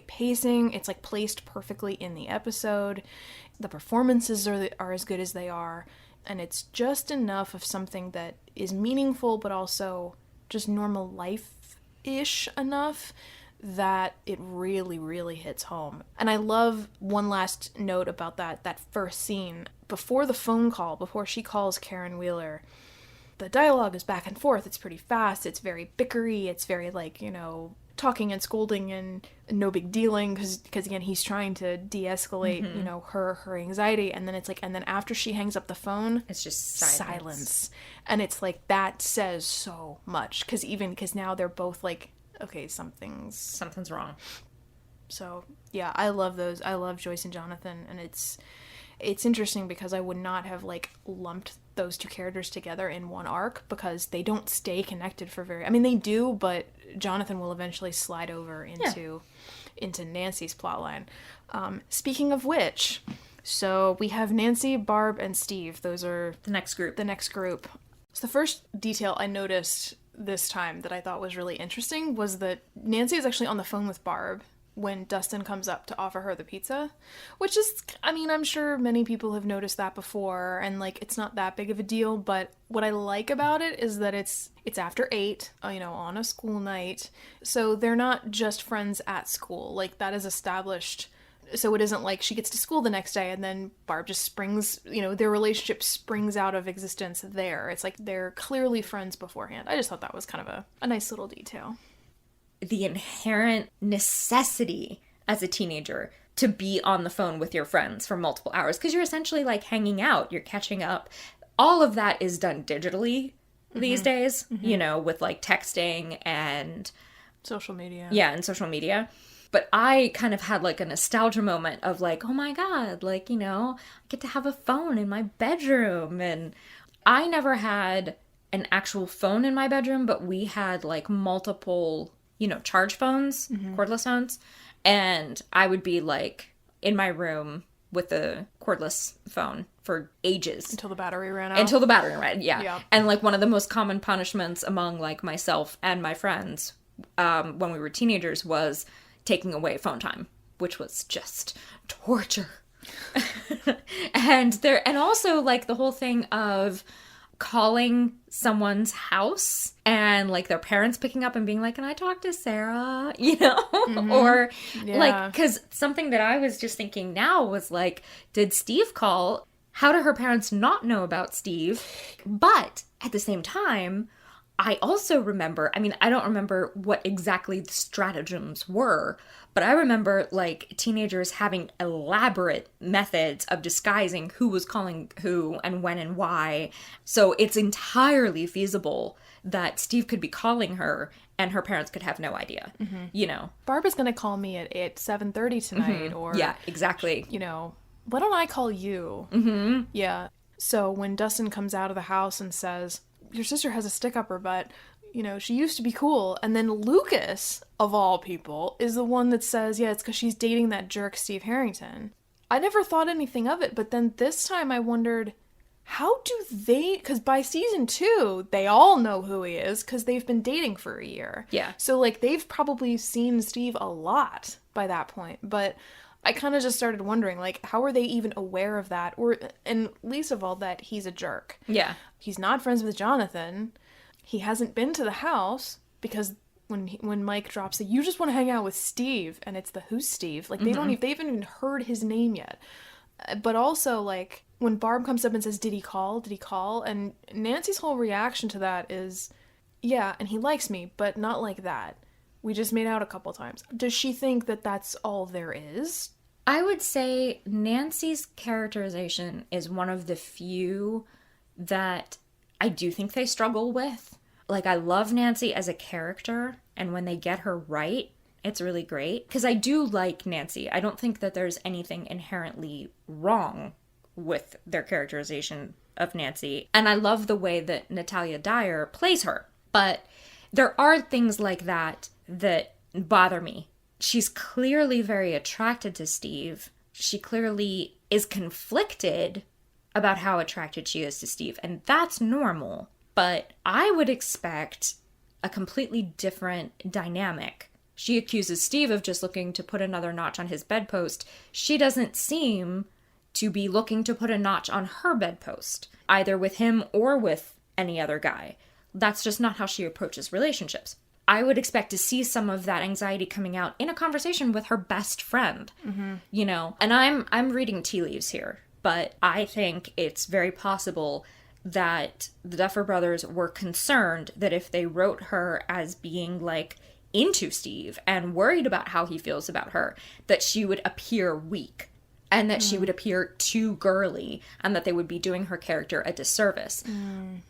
pacing. It's, like, placed perfectly in the episode. The performances are as good as they are. And it's just enough of something that is meaningful, but also just normal life-ish enough that it really, really hits home. And I love one last note about that first scene. Before the phone call, before she calls Karen Wheeler, the dialogue is back and forth. It's pretty fast. It's very bickery. It's very, like, you know, talking and scolding and no big dealing, because again, he's trying to de-escalate, you know, her anxiety. And then it's like, and then after she hangs up the phone, it's just silence. And it's like, that says so much, because now they're both like, okay, something's wrong. So yeah, I love those. I love Joyce and Jonathan, and it's interesting because I would not have, like, lumped those two characters together in one arc, because they don't stay connected for I mean, they do, but Jonathan will eventually slide over into Nancy's plotline. Speaking of which, so we have Nancy, Barb, and Steve. Those are the next group. So the first detail I noticed this time that I thought was really interesting was that Nancy is actually on the phone with Barb when Dustin comes up to offer her the pizza, which is, I mean, I'm sure many people have noticed that before, and, like, it's not that big of a deal, but what I like about it is that it's after 8, you know, on a school night, so they're not just friends at school, like, that is established. So it isn't like she gets to school the next day and then Barb just springs, you know, their relationship springs out of existence there. It's like they're clearly friends beforehand. I just thought that was kind of a nice little detail. The inherent necessity as a teenager to be on the phone with your friends for multiple hours, because you're essentially, like, hanging out, you're catching up. All of that is done digitally these days, you know, with, like, texting and social media. Yeah, and social media. But I kind of had, like, a nostalgia moment of, like, oh my God, like, you know, I get to have a phone in my bedroom. And I never had an actual phone in my bedroom, but we had, like, multiple, you know, charge phones, cordless phones. And I would be, like, in my room with a cordless phone for ages. Until the battery ran out. Yeah. And, like, one of the most common punishments among, like, myself and my friends when we were teenagers was taking away phone time, which was just torture. And also like the whole thing of calling someone's house and like their parents picking up and being like, can I talk to Sarah? You know? Or like, because something that I was just thinking now was like, did Steve call? How do her parents not know about Steve? But at the same time, I also remember, I mean, I don't remember what exactly the stratagems were, but I remember like teenagers having elaborate methods of disguising who was calling who and when and why. So it's entirely feasible that Steve could be calling her and her parents could have no idea, you know. Barb is going to call me at 7:30 tonight, or... Yeah, exactly. You know, why don't I call you? Yeah. So when Dustin comes out of the house and says, your sister has a stick up her butt, you know, she used to be cool. And then Lucas, of all people, is the one that says, yeah, it's because she's dating that jerk Steve Harrington. I never thought anything of it, but then this time I wondered, how do they... Because by season 2, they all know who he is because they've been dating for a year. Yeah. So, like, they've probably seen Steve a lot by that point. But I kind of just started wondering, like, how are they even aware of that? Or, and least of all, that he's a jerk. Yeah. He's not friends with Jonathan. He hasn't been to the house because when Mike drops the, you just want to hang out with Steve, and it's the who's Steve? Like, they haven't even heard his name yet. But also, like, when Barb comes up and says, did he call? Did he call? And Nancy's whole reaction to that is, yeah, and he likes me, but not like that. We just made out a couple times. Does she think that that's all there is? I would say Nancy's characterization is one of the few that I do think they struggle with. Like, I love Nancy as a character, and when they get her right, it's really great. Because I do like Nancy. I don't think that there's anything inherently wrong with their characterization of Nancy. And I love the way that Natalia Dyer plays her. But there are things like that that bother me. She's clearly very attracted to Steve. She clearly is conflicted about how attracted she is to Steve, and that's normal. But I would expect a completely different dynamic. She accuses Steve of just looking to put another notch on his bedpost. She doesn't seem to be looking to put a notch on her bedpost, either with him or with any other guy. That's just not how she approaches relationships. I would expect to see some of that anxiety coming out in a conversation with her best friend, you know? And I'm reading tea leaves here, but I think it's very possible that the Duffer Brothers were concerned that if they wrote her as being, like, into Steve and worried about how he feels about her, that she would appear weak and that she would appear too girly and that they would be doing her character a disservice.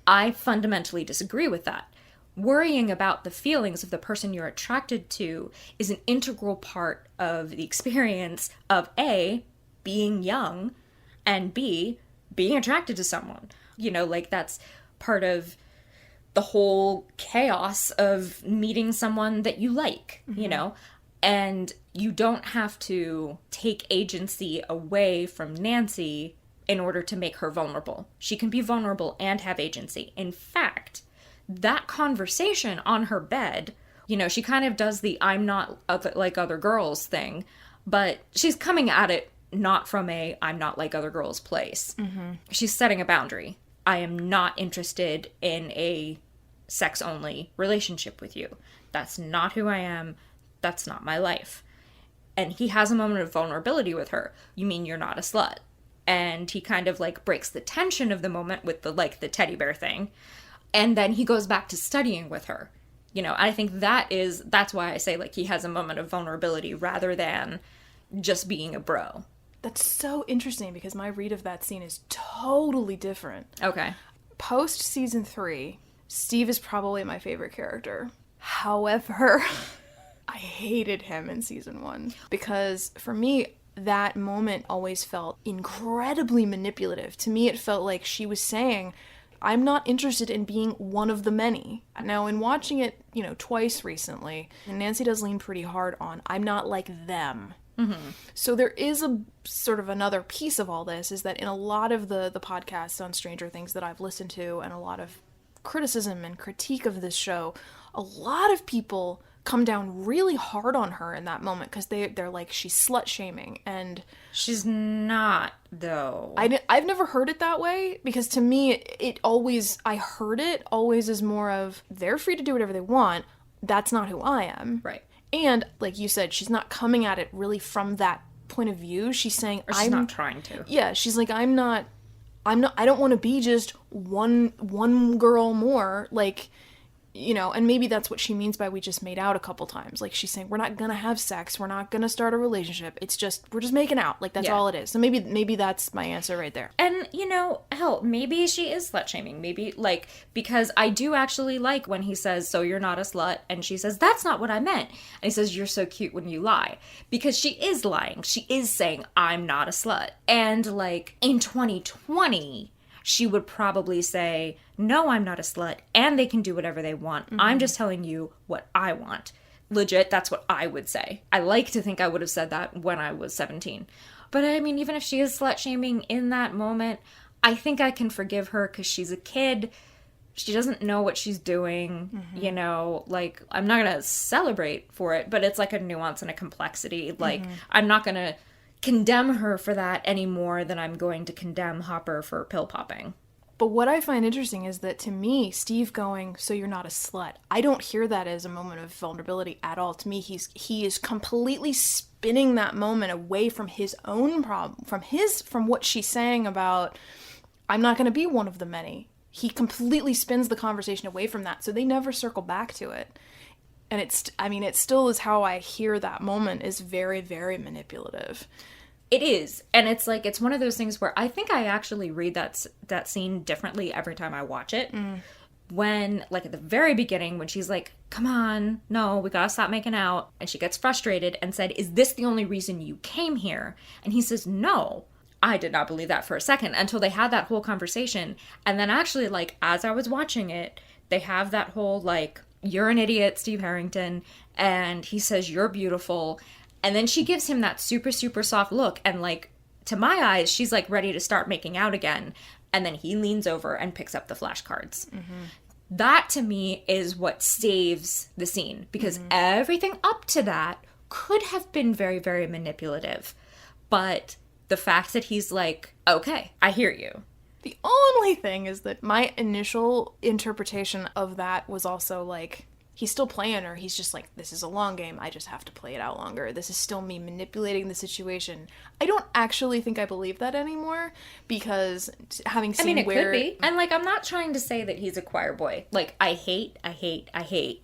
I fundamentally disagree with that. Worrying about the feelings of the person you're attracted to is an integral part of the experience of A, being young, and B, being attracted to someone. You know, like, that's part of the whole chaos of meeting someone that you like, you know? And you don't have to take agency away from Nancy in order to make her vulnerable. She can be vulnerable and have agency. In fact, that conversation on her bed, you know, she kind of does the I'm not like other girls thing, but she's coming at it not from a I'm not like other girls place. She's setting a boundary. I am not interested in a sex-only relationship with you. That's not who I am. That's not my life. And he has a moment of vulnerability with her. You mean you're not a slut? And he kind of, like, breaks the tension of the moment with the teddy bear thing. And then he goes back to studying with her. You know, I think that's why I say, like, he has a moment of vulnerability rather than just being a bro. That's so interesting because my read of that scene is totally different. Okay. Post season 3, Steve is probably my favorite character. However, I hated him in season 1 because for me, that moment always felt incredibly manipulative. To me, it felt like she was saying, I'm not interested in being one of the many. Now, in watching it, you know, twice recently, and Nancy does lean pretty hard on, I'm not like them. So there is a sort of another piece of all this, is that in a lot of the podcasts on Stranger Things that I've listened to, and a lot of criticism and critique of this show, a lot of people come down really hard on her in that moment because they're like, she's slut shaming, and she's not, though. I've never heard it that way, because to me I heard it always as more of, they're free to do whatever they want, that's not who I am. Right. And like you said, she's not coming at it really from that point of view. She's saying, or she's not trying to. Yeah, she's like, I don't want to be just one girl more, like, you know, and maybe that's what she means by we just made out a couple times. Like, she's saying, we're not gonna have sex, we're not gonna start a relationship, it's just, we're just making out. Like, that's all it is. So maybe that's my answer right there. And, you know, hell, maybe she is slut-shaming. Maybe, like, because I do actually like when he says, so you're not a slut, and she says, that's not what I meant. And he says, you're so cute when you lie. Because she is lying. She is saying, I'm not a slut. And, like, in 2020... she would probably say, no, I'm not a slut, and they can do whatever they want. Mm-hmm. I'm just telling you what I want. Legit, that's what I would say. I like to think I would have said that when I was 17. But I mean, even if she is slut-shaming in that moment, I think I can forgive her because she's a kid. She doesn't know what she's doing, you know, like, I'm not going to celebrate for it, but it's like a nuance and a complexity. Like, I'm not going to condemn her for that any more than I'm going to condemn Hopper for pill popping. But what I find interesting is that, to me, Steve going, so you're not a slut, I don't hear that as a moment of vulnerability at all. To me, he is completely spinning that moment away from his own problem, from what she's saying about, I'm not going to be one of the many. He completely spins the conversation away from that, so they never circle back to it. And it still is how I hear that moment, is very, very manipulative. It is. And it's like, it's one of those things where I think I actually read that scene differently every time I watch it. When, like, at the very beginning, when she's like, come on, no, we gotta stop making out. And she gets frustrated and said, is this the only reason you came here? And he says, no. I did not believe that for a second until they had that whole conversation. And then actually, like, as I was watching it, they have that whole, like, you're an idiot, Steve Harrington. And he says, you're beautiful. And then she gives him that super, super soft look. And, like, to my eyes, she's, like, ready to start making out again. And then he leans over and picks up the flashcards. That, to me, is what saves the scene. Because everything up to that could have been very, very manipulative. But the fact that he's like, okay, I hear you. The only thing is that my initial interpretation of that was also, like, he's still playing her. He's just like, this is a long game. I just have to play it out longer. This is still me manipulating the situation. I don't actually think I believe that anymore, because having seen it could be. And, like, I'm not trying to say that he's a choir boy. Like, I hate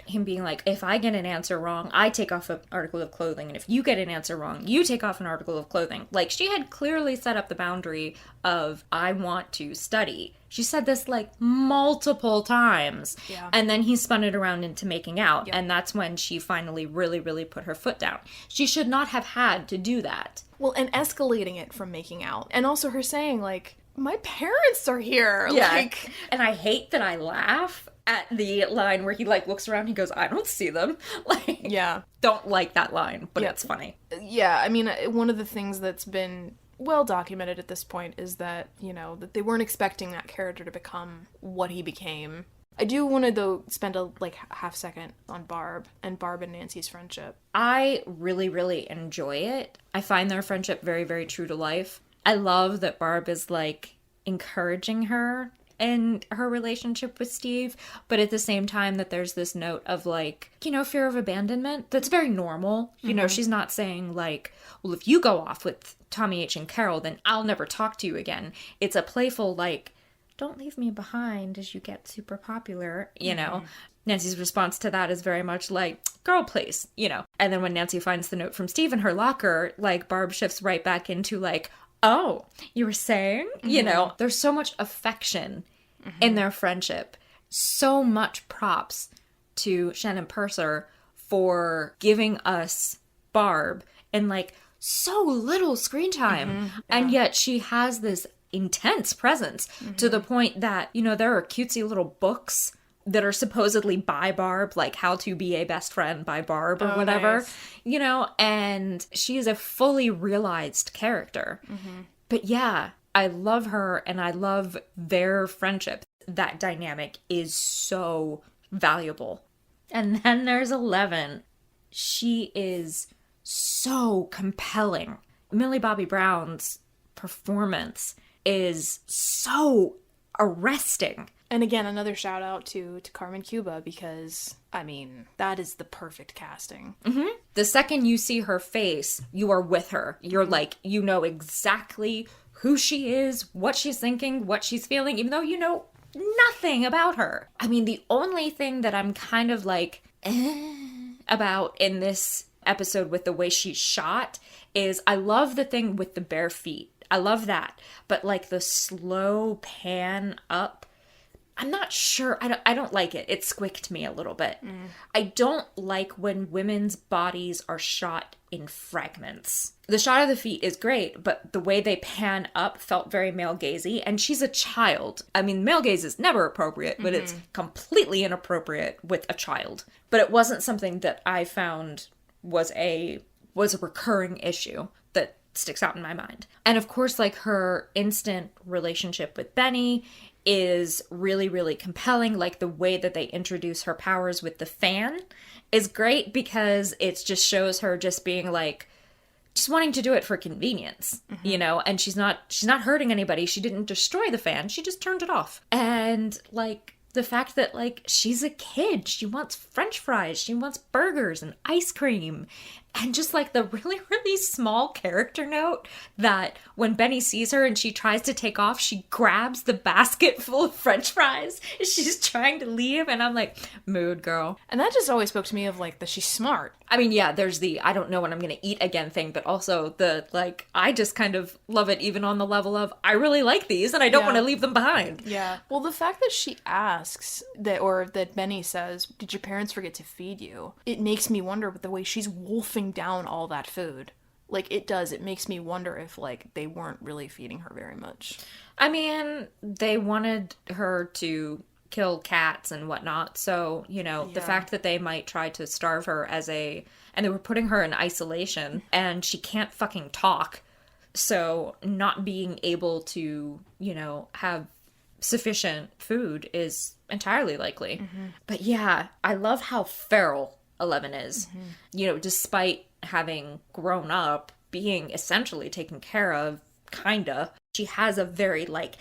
him being like, if I get an answer wrong, I take off an article of clothing. And if you get an answer wrong, you take off an article of clothing. Like, she had clearly set up the boundary of, I want to study. She said this, like, multiple times. Yeah. And then he spun it around into making out. Yep. And that's when she finally really, really put her foot down. She should not have had to do that. Well, and escalating it from making out. And also her saying, like, my parents are here. Yeah. Like, and I hate that I laugh at the line where he, like, looks around and he goes, I don't see them. Like, yeah. Don't like that line, but it's funny. Yeah, I mean, one of the things that's been well documented at this point is that, you know, that they weren't expecting that character to become what he became. I do want to, though, spend a, like, half second on Barb and Nancy's friendship. I really, really enjoy it. I find their friendship very, very true to life. I love that Barb is, like, encouraging her in her relationship with Steve, but at the same time that there's this note of, like, you know, fear of abandonment that's very normal. You know, she's not saying, like, well, if you go off with Tommy H. and Carol, then I'll never talk to you again. It's a playful, like, don't leave me behind as you get super popular, you know. Nancy's response to that is very much like, girl, please, you know. And then when Nancy finds the note from Steve in her locker, like, Barb shifts right back into, like, oh, you were saying? You know, there's so much affection in their friendship. So much props to Shannon Purser for giving us Barb in, like, so little screen time. And yet she has this intense presence to the point that, you know, there are cutesy little books that are supposedly by Barb, like How to Be a Best Friend by Barb or whatever, nice. You know, and she is a fully realized character. But yeah, I love her and I love their friendship. That dynamic is so valuable. And then there's 11. she is so compelling. Millie Bobby Brown's performance is so arresting. And again, another shout out to Carmen Cuba, because, I mean, that is the perfect casting. Mm-hmm. The second you see her face, you are with her. You're like, you know exactly who she is, what she's thinking, what she's feeling, even though you know nothing about her. I mean, the only thing that I'm kind of like, about in this episode with the way she's shot is I love the thing with the bare feet. I love that. But like the slow pan up, I'm not sure. I don't like it. It squicked me a little bit. I don't like when women's bodies are shot in fragments. The shot of the feet is great, but the way they pan up felt very male gazy, and she's a child. I mean, male gaze is never appropriate, but it's completely inappropriate with a child. But it wasn't something that I found was a recurring issue that sticks out in my mind. And of course, like, her instant relationship with Benny is really, really compelling. Like, the way that they introduce her powers with the fan is great, because it just shows her just being like, just wanting to do it for convenience, you know, and she's not hurting anybody. She didn't destroy the fan. She just turned it off. And like, the fact that, like, she's a kid, she wants French fries, she wants burgers and ice cream, and just like the really, really small character note that when Benny sees her and she tries to take off, she grabs the basket full of French fries and she's trying to leave, and I'm like, mood, girl. And that just always spoke to me of, like, that she's smart. I mean, yeah, there's the I don't know when I'm gonna eat again thing, but also the, like, I just kind of love it even on the level of, I really like these and I don't want to leave them behind. Yeah. Well, the fact that she asks that, or that Benny says, did your parents forget to feed you? It makes me wonder with the way she's wolfing down all that food. Like, it does. It makes me wonder if, like, they weren't really feeding her very much. I mean, they wanted her to kill cats and whatnot, so, you know, the fact that they might try to starve her and they were putting her in isolation, and she can't fucking talk, so not being able to, you know, have sufficient food is entirely likely. But yeah, I love how feral 11 is. You know, despite having grown up, being essentially taken care of, kinda, she has a very, like,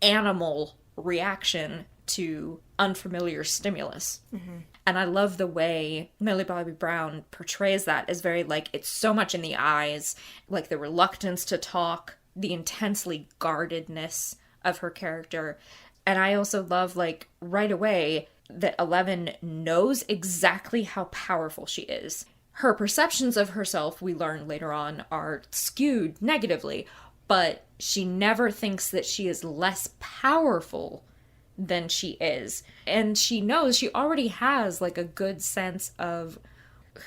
animal reaction to unfamiliar stimulus. And I love the way Millie Bobby Brown portrays that as very, like, it's so much in the eyes, like the reluctance to talk, the intensely guardedness of her character. And I also love, like, right away that 11 knows exactly how powerful she is. Her perceptions of herself, we learn later on, are skewed negatively, but she never thinks that she is less powerful than she is. And she knows, she already has, like, a good sense of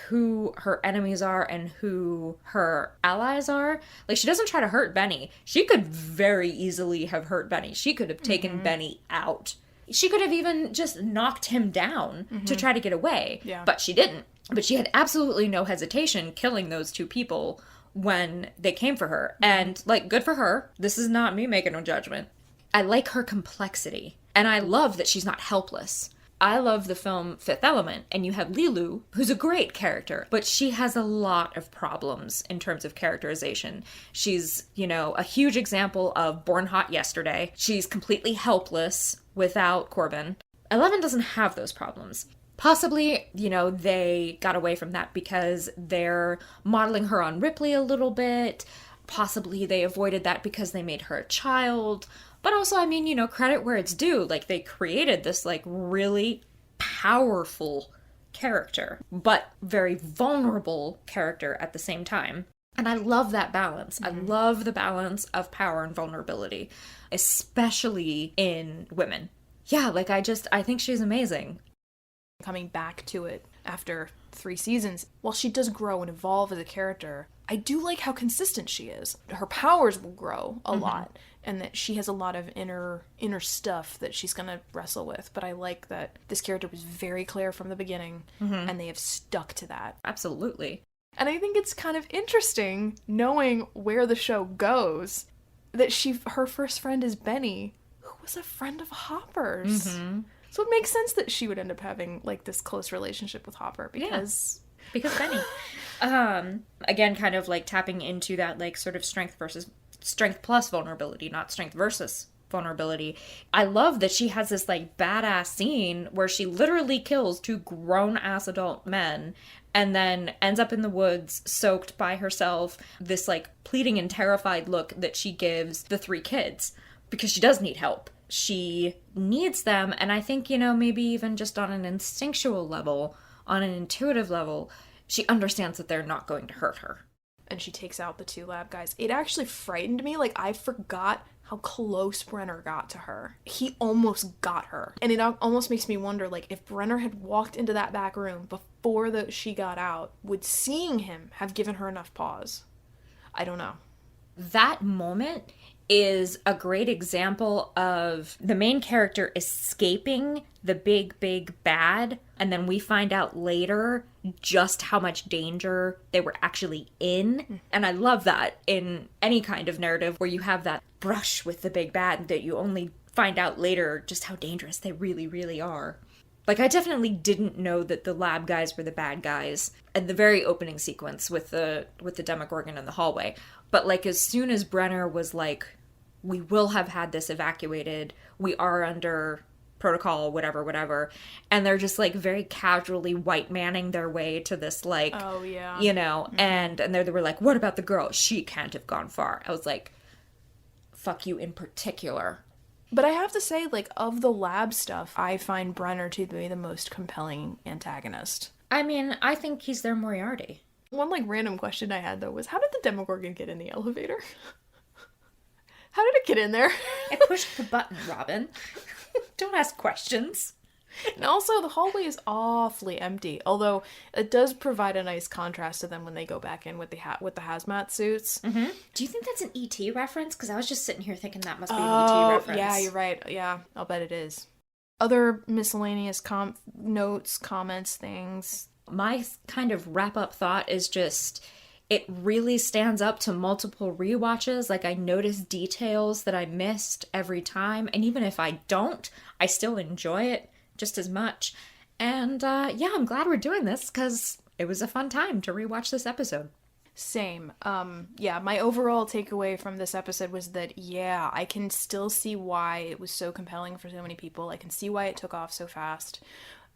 who her enemies are and who her allies are. Like, she doesn't try to hurt Benny. She could very easily have hurt Benny. She could have taken Benny out. She could have even just knocked him down to try to get away. But she didn't. But she had absolutely no hesitation killing those two people when they came for her. And, like, good for her. This is not me making a judgment. I like her complexity. And I love that she's not helpless. I love the film Fifth Element, and you have Lilu, who's a great character, but she has a lot of problems in terms of characterization. She's, you know, a huge example of Born Hot Yesterday. She's completely helpless without Corbin. 11 doesn't have those problems. Possibly, you know, they got away from that because they're modeling her on Ripley a little bit. Possibly they avoided that because they made her a child. But also, I mean, you know, credit where it's due. Like, they created this, like, really powerful character, but very vulnerable character at the same time. And I love that balance. I love the balance of power and vulnerability, especially in women. Yeah, like, I think she's amazing. Coming back to it after 3 seasons, while she does grow and evolve as a character, I do like how consistent she is. Her powers will grow a lot, and that she has a lot of inner stuff that she's gonna wrestle with. But I like that this character was very clear from the beginning, and they have stuck to that. Absolutely. And I think it's kind of interesting, knowing where the show goes, that her first friend is Benny, who was a friend of Hopper's. So it makes sense that she would end up having, like, this close relationship with Hopper, because Because Benny. Again, kind of like tapping into that like sort of strength plus vulnerability, not strength versus vulnerability. I love that she has this like badass scene where she literally kills 2 grown-ass adult men and then ends up in the woods soaked by herself, this like pleading and terrified look that she gives the 3 kids, because she does need help. She needs them, and I think, you know, maybe even just on an instinctual level, on an intuitive level, she understands that they're not going to hurt her. And she takes out the 2 lab guys. It actually frightened me. Like, I forgot how close Brenner got to her. He almost got her. And it almost makes me wonder, like, if Brenner had walked into that back room before she got out, would seeing him have given her enough pause? I don't know. That moment is a great example of the main character escaping the big, big bad, and then we find out later just how much danger they were actually in. And I love that in any kind of narrative where you have that brush with the big bad that you only find out later just how dangerous they really, really are. Like, I definitely didn't know that the lab guys were the bad guys at the very opening sequence with the Demogorgon in the hallway. But, like, as soon as Brenner was like, we will have had this evacuated, we are under protocol, whatever, and they're just, like, very casually white manning their way to this, like, oh, yeah, you know, and they were like, what about the girl? She can't have gone far. I was like, fuck you in particular. But I have to say, like, of the lab stuff, I find Brenner to be the most compelling antagonist. I mean, I think he's their Moriarty. One, like, random question I had, though, was how did the Demogorgon get in the elevator? How did it get in there? I pushed the button, Robin. Don't ask questions. And also, the hallway is awfully empty, although it does provide a nice contrast to them when they go back in with the hazmat suits. Mm-hmm. Do you think that's an E.T. reference? Because I was just sitting here thinking that must be an E.T. reference. Yeah, you're right. Yeah, I'll bet it is. Other miscellaneous notes, comments, things. My kind of wrap-up thought is just, it really stands up to multiple rewatches. Like, I notice details that I missed every time, and even if I don't, I still enjoy it just as much. And yeah, I'm glad we're doing this because it was a fun time to rewatch this episode. Same. Yeah, my overall takeaway from this episode was that, yeah, I can still see why it was so compelling for so many people. I can see why it took off so fast.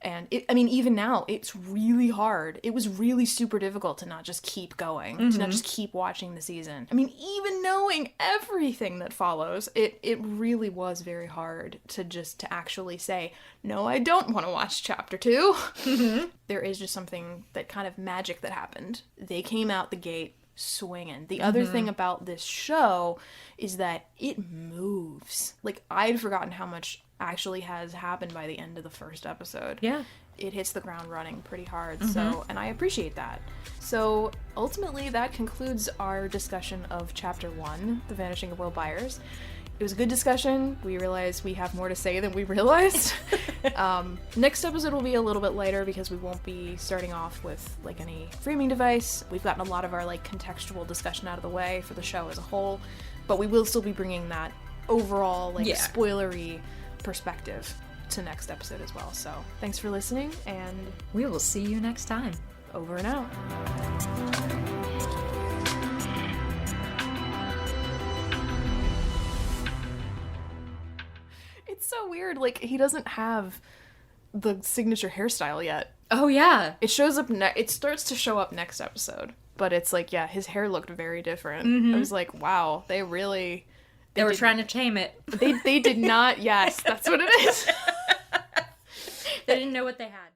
And even now, it's really hard. It was really super difficult to not just keep going, to not just keep watching the season. I mean, even knowing everything that follows, it really was very hard to actually say, no, I don't want to watch chapter 2. Mm-hmm. There is just something, that kind of magic that happened. They came out the gate swinging. The other thing about this show is that it moves. Like, I'd forgotten how much actually has happened by the end of the first episode. Yeah. It hits the ground running pretty hard, and I appreciate that. So, ultimately, that concludes our discussion of Chapter 1, The Vanishing of Will Byers. It was a good discussion. We realized we have more to say than we realized. Next episode will be a little bit lighter because we won't be starting off with, like, any framing device. We've gotten a lot of our, like, contextual discussion out of the way for the show as a whole, but we will still be bringing that overall, like, spoilery perspective to next episode as well. So, thanks for listening, and we will see you next time. Over and out. It's so weird, like, he doesn't have the signature hairstyle yet. Oh, yeah. It shows up, it starts to show up next episode, but it's like, yeah, his hair looked very different. I was like, wow, they really... They were trying to tame it. They did not, yes, that's what it is. They didn't know what they had.